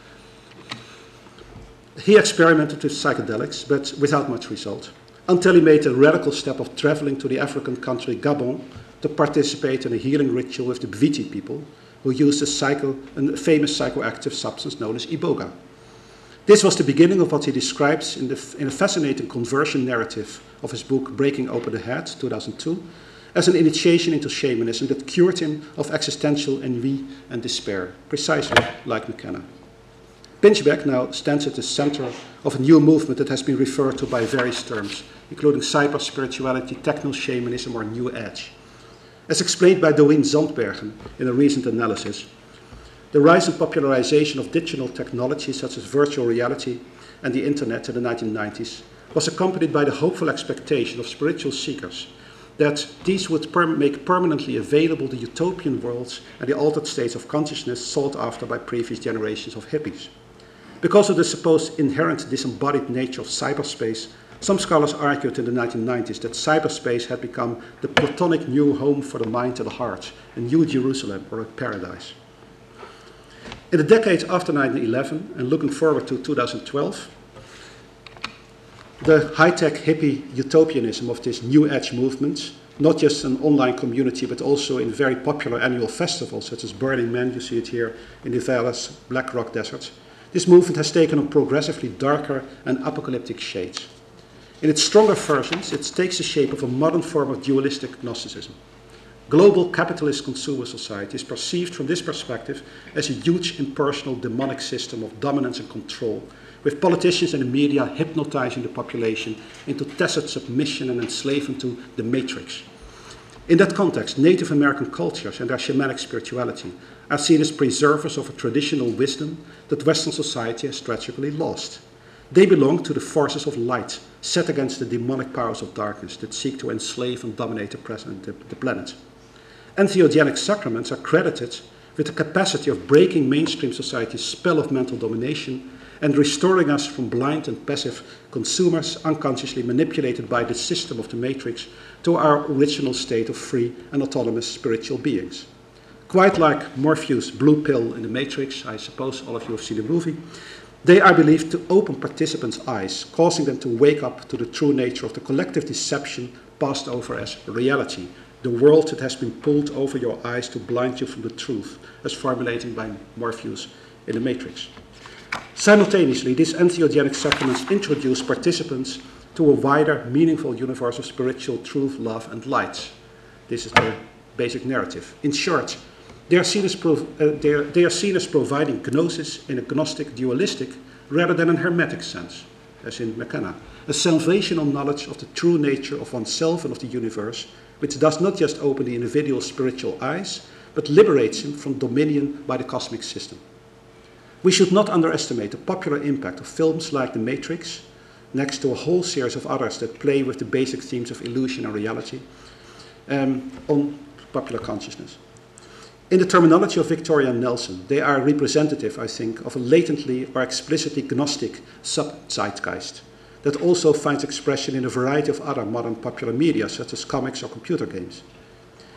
He experimented with psychedelics, but without much result, until he made a radical step of traveling to the African country Gabon to participate in a healing ritual with the Bwiti people, who used a famous psychoactive substance known as iboga. This was the beginning of what he describes in a fascinating conversion narrative of his book Breaking Open the Head, 2002, as an initiation into shamanism that cured him of existential ennui and despair, precisely like McKenna. Pinchbeck now stands at the center of a new movement that has been referred to by various terms, including cyber-spirituality, techno-shamanism, or New Age. As explained by Douine Zandbergen in a recent analysis, the rise and popularization of digital technologies such as virtual reality and the internet in the 1990s was accompanied by the hopeful expectation of spiritual seekers that these would make permanently available the utopian worlds and the altered states of consciousness sought after by previous generations of hippies. Because of the supposed inherent disembodied nature of cyberspace, some scholars argued in the 1990s that cyberspace had become the platonic new home for the mind and the heart, a new Jerusalem or a paradise. In the decades after 9/11 and looking forward to 2012, the high-tech hippie utopianism of this New Age movement, not just an online community but also in very popular annual festivals such as Burning Man, you see it here in Nevada's Black Rock Desert, this movement has taken on progressively darker and apocalyptic shades. In its stronger versions, it takes the shape of a modern form of dualistic Gnosticism. Global capitalist consumer society is perceived from this perspective as a huge impersonal demonic system of dominance and control, with politicians and the media hypnotizing the population into tacit submission and enslavement to the matrix. In that context, Native American cultures and their shamanic spirituality are seen as preservers of a traditional wisdom that Western society has tragically lost. They belong to the forces of light, set against the demonic powers of darkness that seek to enslave and dominate the planet. Entheogenic sacraments are credited with the capacity of breaking mainstream society's spell of mental domination and restoring us from blind and passive consumers unconsciously manipulated by the system of the matrix to our original state of free and autonomous spiritual beings. Quite like Morpheus' blue pill in the Matrix, I suppose all of you have seen the movie, they are believed to open participants' eyes, causing them to wake up to the true nature of the collective deception passed over as reality, the world that has been pulled over your eyes to blind you from the truth, as formulated by Morpheus in the Matrix. Simultaneously, these entheogenic sacraments introduce participants to a wider, meaningful universe of spiritual truth, love, and light. This is the basic narrative. In short, they are seen as providing gnosis in a gnostic dualistic rather than a hermetic sense, as in McKenna, a salvational knowledge of the true nature of oneself and of the universe, which does not just open the individual's spiritual eyes, but liberates him from dominion by the cosmic system. We should not underestimate the popular impact of films like The Matrix, next to a whole series of others that play with the basic themes of illusion and reality, on popular consciousness. In the terminology of Victoria Nelson, they are representative, I think, of a latently or explicitly gnostic sub-zeitgeist that also finds expression in a variety of other modern popular media, such as comics or computer games.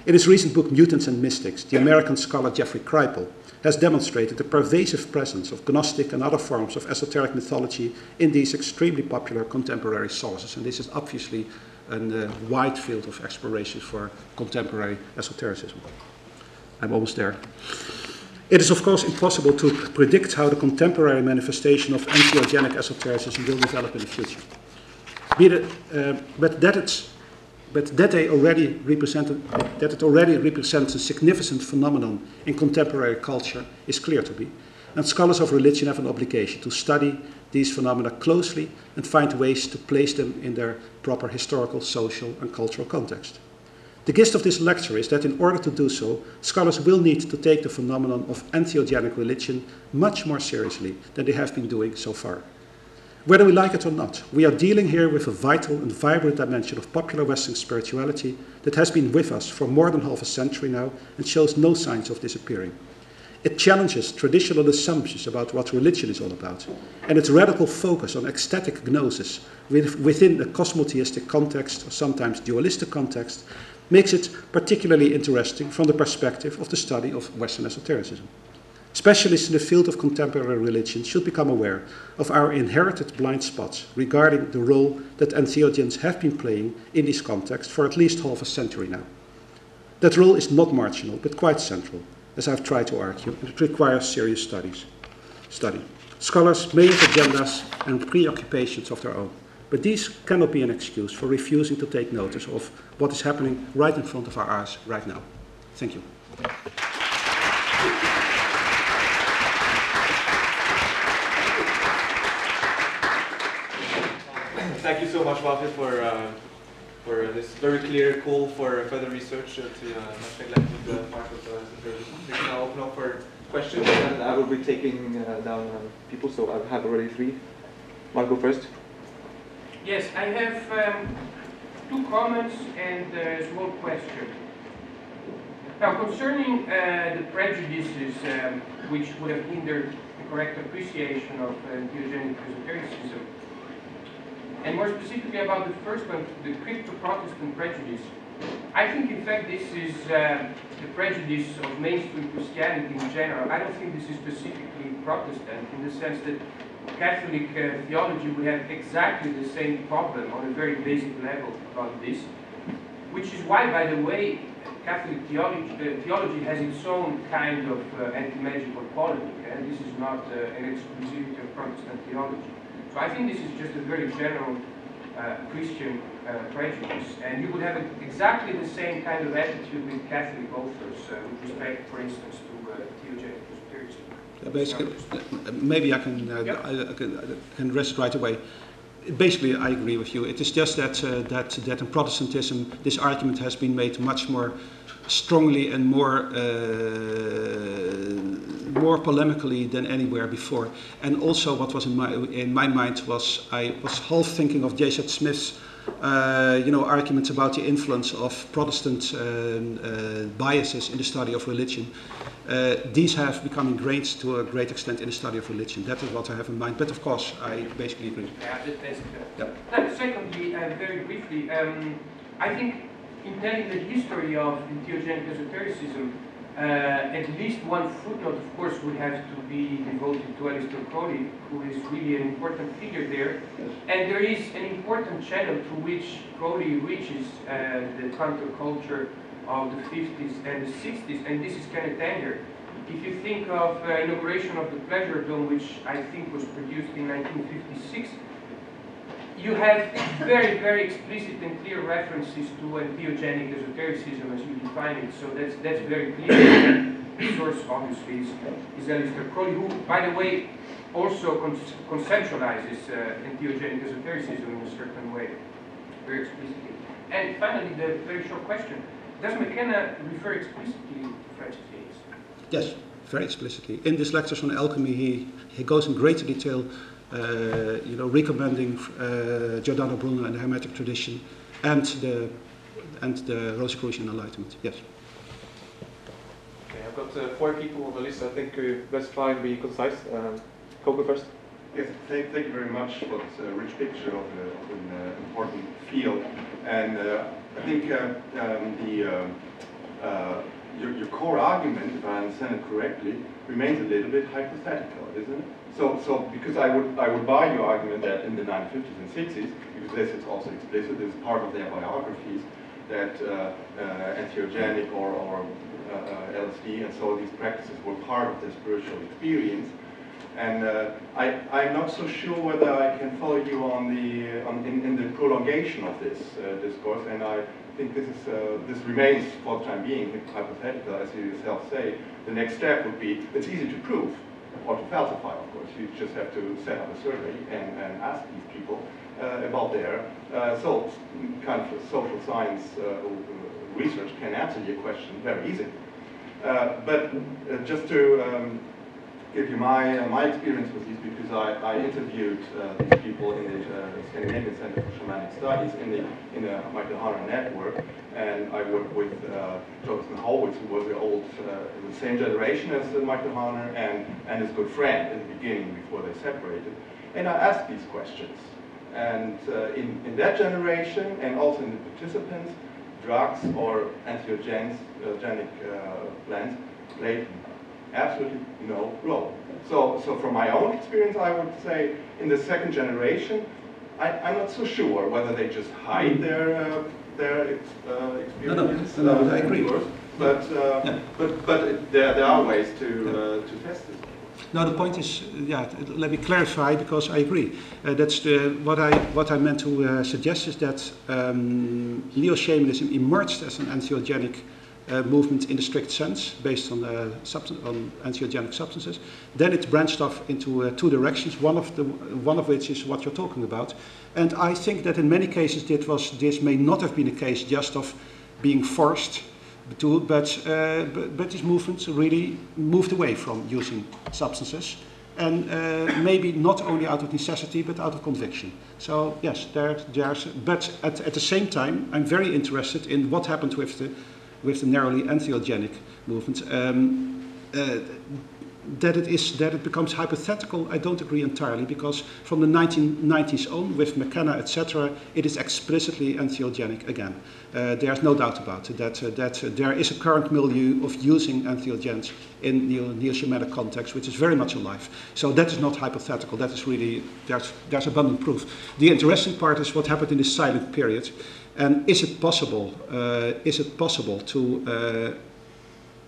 In his recent book, Mutants and Mystics, the American scholar Jeffrey Kripal has demonstrated the pervasive presence of Gnostic and other forms of esoteric mythology in these extremely popular contemporary sources. And this is obviously a wide field of exploration for contemporary esotericism. I'm almost there. It is, of course, impossible to predict how the contemporary manifestation of entheogenic esotericism will develop in the future. But that it already represents a significant phenomenon in contemporary culture is clear to me, and scholars of religion have an obligation to study these phenomena closely and find ways to place them in their proper historical, social, and cultural context. The gist of this lecture is that in order to do so, scholars will need to take the phenomenon of entheogenic religion much more seriously than they have been doing so far. Whether we like it or not, we are dealing here with a vital and vibrant dimension of popular Western spirituality that has been with us for more than half a century now and shows no signs of disappearing. It challenges traditional assumptions about what religion is all about, and its radical focus on ecstatic gnosis within a cosmotheistic context, or sometimes dualistic context, makes it particularly interesting from the perspective of the study of Western esotericism. Specialists in the field of contemporary religion should become aware of our inherited blind spots regarding the role that entheogens have been playing in this context for at least half a century now. That role is not marginal, but quite central. as I've tried to argue. It requires serious study. Scholars may have agendas and preoccupations of their own, but these cannot be an excuse for refusing to take notice of what is happening right in front of our eyes right now. Thank you. Thank you so much, Wouter, for this very clear call for further research to not neglect the part of esotericism. We can now open up for questions, and I will be taking down people, so I have already 3. Marco first. Yes, I have 2 comments and a small question. Now, concerning the prejudices which would have hindered the correct appreciation of entheogenic esotericism, and more specifically about the first one, the crypto-Protestant prejudice, I think in fact this is the prejudice of mainstream Christianity in general. I don't think this is specifically Protestant, in the sense that Catholic theology would have exactly the same problem on a very basic level about this, which is why, by the way, Catholic theology has its own kind of anti-magical quality, and this is not an exclusivity of Protestant theology. So I think this is just a very general Christian prejudice, and you would have exactly the same kind of attitude with Catholic authors with respect, for instance, to entheogenic esotericism. Basically, maybe I can address it right away. Basically, I agree with you. It is just that that in Protestantism, this argument has been made much more strongly and more polemically than anywhere before. And also, what was in my mind was I was half thinking of J.Z. Smith's arguments about the influence of Protestant biases in the study of religion. These have become ingrained to a great extent in the study of religion. That is what I have in mind. But of course, I basically agree. Yeah, that's good. Now, secondly, very briefly, I think in telling the history of entheogenic esotericism, at least one footnote, of course, would have to be devoted to Alistair Crowley, who is really an important figure there. And there is an important channel through which Crowley reaches the counterculture of the 50s and the 60s, and this is kind of tender. If you think of Inauguration of the Pleasure Dome, which I think was produced in 1956, you have very, very explicit and clear references to entheogenic esotericism as you define it. So that's very clear. The source, obviously, is Alistair Crowley, who, by the way, also conceptualizes entheogenic esotericism in a certain way, very explicitly. And finally, the very short question. Does McKenna refer explicitly to French theism? Yes, very explicitly. In his lectures on alchemy, he goes in greater detail, recommending Giordano Bruno and the Hermetic tradition, and the Rosicrucian Enlightenment. Yes. Okay, I've got 4 people on the list. I think let's try and be concise. Kobe first. Yes, thank you very much for this rich picture of an important field. And I think your core argument, if I understand it correctly, remains a little bit hypothetical, isn't it? So because I would buy your argument that in the 1950s and 60s, because this is also explicit, this is part of their biographies, that entheogenic or LSD and so these practices were part of their spiritual experience. And I'm not so sure whether I can follow you on in the prolongation of this discourse, and I think this remains for the time being hypothetical, as you yourself say. The next step would be, it's easy to prove or to falsify, of course. You just have to set up a survey and ask these people about their kind of social science research can answer your question very easily. But just to give you my experience with these, because I interviewed these people in the Scandinavian Center for Shamanic Studies in the Michael Harner network, and I worked with Jonathan Howitz, who was the same generation as Michael Harner, and his good friend in the beginning before they separated. And I asked these questions, and in that generation, and also in the participants, drugs or entheogenic plants played absolutely no role. So from my own experience, I would say in the second generation, I'm not so sure whether they just hide their experience. No, I agree. there are ways to test it. No, the point is, let me clarify, because I agree. That's what I meant to suggest is that neo-shamanism emerged as an entheogenic movement in the strict sense, based on entheogenic substances. Then it branched off into two directions. One of which is what you're talking about, and I think that in many cases this may not have been a case just of being forced to, but these movements really moved away from using substances, and maybe not only out of necessity but out of conviction. So yes, but at the same time, I'm very interested in what happened with the narrowly entheogenic movement. That it becomes hypothetical, I don't agree entirely, because from the 1990s on, with McKenna, etc., it is explicitly entheogenic again. There's no doubt about it, that there is a current milieu of using entheogens in neo-shamanic context, which is very much alive. So that is not hypothetical, that is really, there's abundant proof. The interesting part is what happened in this silent period, and is it possible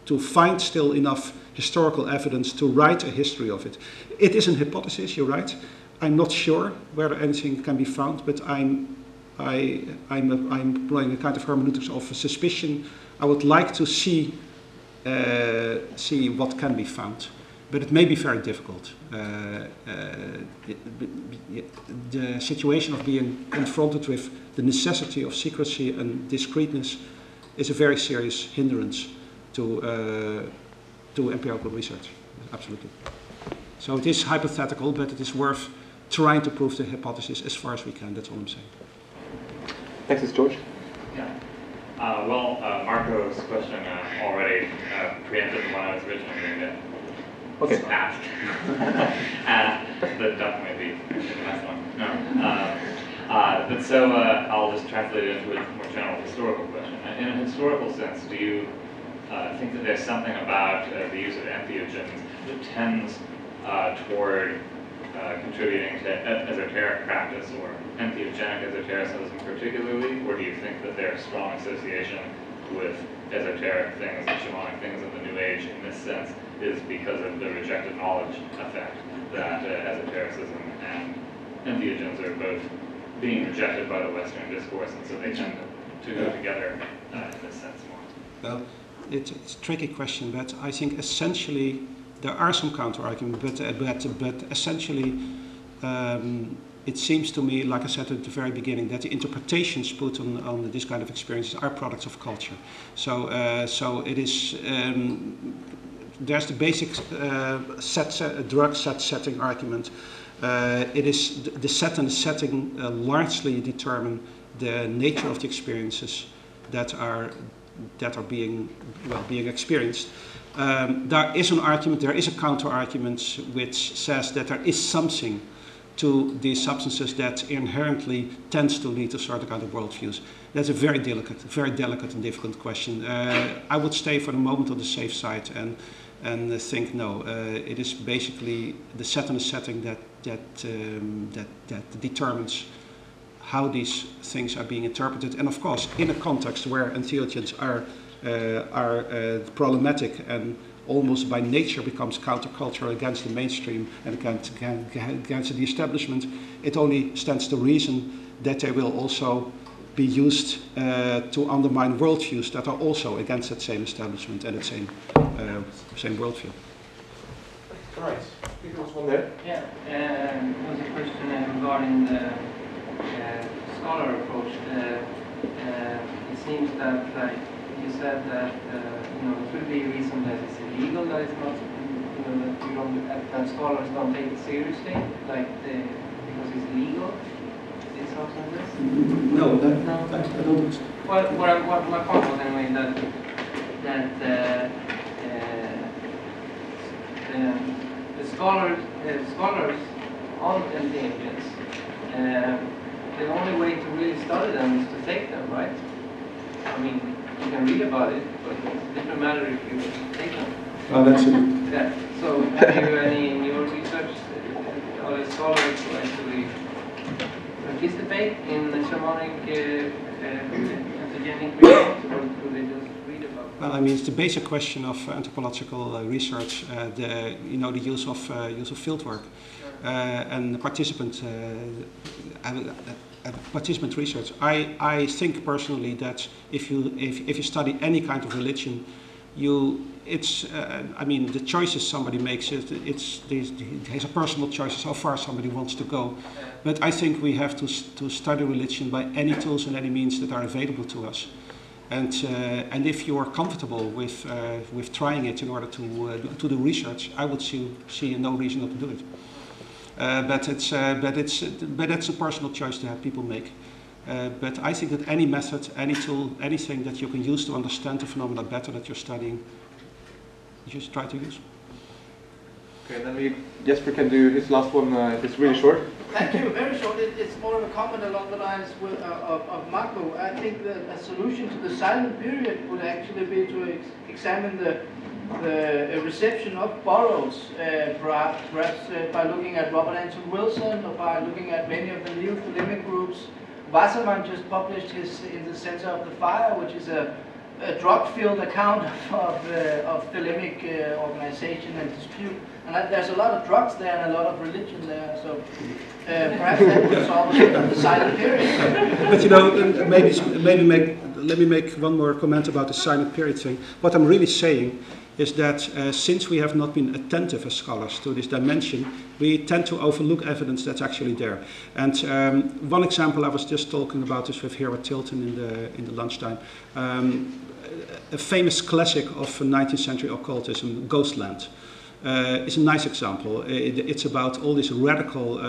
to find still enough historical evidence to write a history of it? It is an hypothesis, you're right. I'm not sure whether anything can be found, but I'm employing a kind of hermeneutics of suspicion. I would like to see what can be found, but it may be very difficult. The situation of being confronted with the necessity of secrecy and discreteness is a very serious hindrance to empirical research, absolutely. So it is hypothetical, but it is worth trying to prove the hypothesis as far as we can. That's all I'm saying. Next is George. Yeah. Marco's question already preempted the one I was originally going to ask. That definitely be the last one. No. But so I'll just translate it into a more general historical question. In a historical sense, do you think that there's something about the use of entheogens that tends toward contributing to esoteric practice, or entheogenic esotericism particularly, or do you think that there's strong association with esoteric things, shamanic things of the New Age in this sense is because of the rejected knowledge effect that esotericism and entheogens are both being rejected by the Western discourse, and so they tend to go together in this sense more? Well, it's a tricky question, but I think essentially there are some counter-arguments, but essentially it seems to me, like I said at the very beginning, that the interpretations put on this kind of experiences are products of culture. So, so it is, there's the basic drug setting argument. It is the set and the setting largely determine the nature of the experiences that are being experienced. There is an argument, there is a counter-argument which says that there is something to these substances that inherently tends to lead to certain kind of worldviews. That's a very delicate and difficult question. I would stay for the moment on the safe side and think no. It is basically the set and the setting that determines how these things are being interpreted, and of course in a context where entheogens are problematic and almost by nature becomes countercultural against the mainstream and against the establishment, it only stands to reason that they will also be used to undermine worldviews that are also against that same establishment and the same worldview. All right, I think there was one there. Yeah, there was a question regarding the scholar approach. It seems that, like you said, that it could be a reason that it's illegal, that it's not, that scholars don't take it seriously, because it's illegal. Is it something like this? No, I don't. Well, my point was anyway that the scholars on entheogens, the only way to really study them is to take them, right? I mean, you can read about it, but it's a different matter if you take them. Oh, that's it. Yeah. So, have you any in your research, are the scholars who actually participate in the shamanic entheogenic research, or do they just read about it? Well, I mean, it's the basic question of anthropological research, the use of fieldwork and participant research. I think personally that if you study any kind of religion, I mean, the choices somebody makes, it's a personal choice how far somebody wants to go. But I think we have to study religion by any tools and any means that are available to us. And if you are comfortable with trying it in order to do research, I would see no reason not to do it. But that's a personal choice that people make. But I think that any method, any tool, anything that you can use to understand the phenomena better that you're studying, you should try to use. Okay, then Jesper can do his last one. It's really short. Thank you. Very short. It's more of a comment along the lines of Marco. I think that a solution to the silent period would actually be to examine the reception of borrows, perhaps by looking at Robert Anton Wilson or by looking at many of the neo-Thelemic groups. Wasserman just published his In the Center of the Fire, which is a drug-filled account of Thelemic organization and dispute. And there's a lot of drugs there and a lot of religion there, so perhaps that would solve the silent period. But let me make one more comment about the silent period thing. What I'm really saying is that since we have not been attentive as scholars to this dimension, we tend to overlook evidence that's actually there. And one example, I was just talking about this with Herod Tilton in the lunchtime. A famous classic of 19th century occultism, Ghostland, is a nice example. It's about all these radical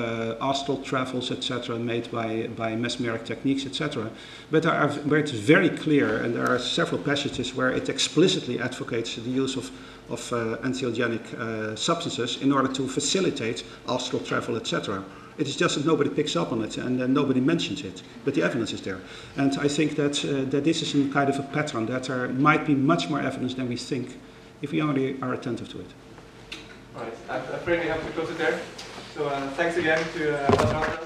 astral travels, etc., made by mesmeric techniques, etc. But where it's very clear, and there are several passages where it explicitly advocates the use of entheogenic substances in order to facilitate astral travel, etc. It is just that nobody picks up on it and nobody mentions it, but the evidence is there. And I think that this is a kind of a pattern, that there might be much more evidence than we think if we only are attentive to it. All right, I'm afraid we have to close it there. So thanks again to Wouter.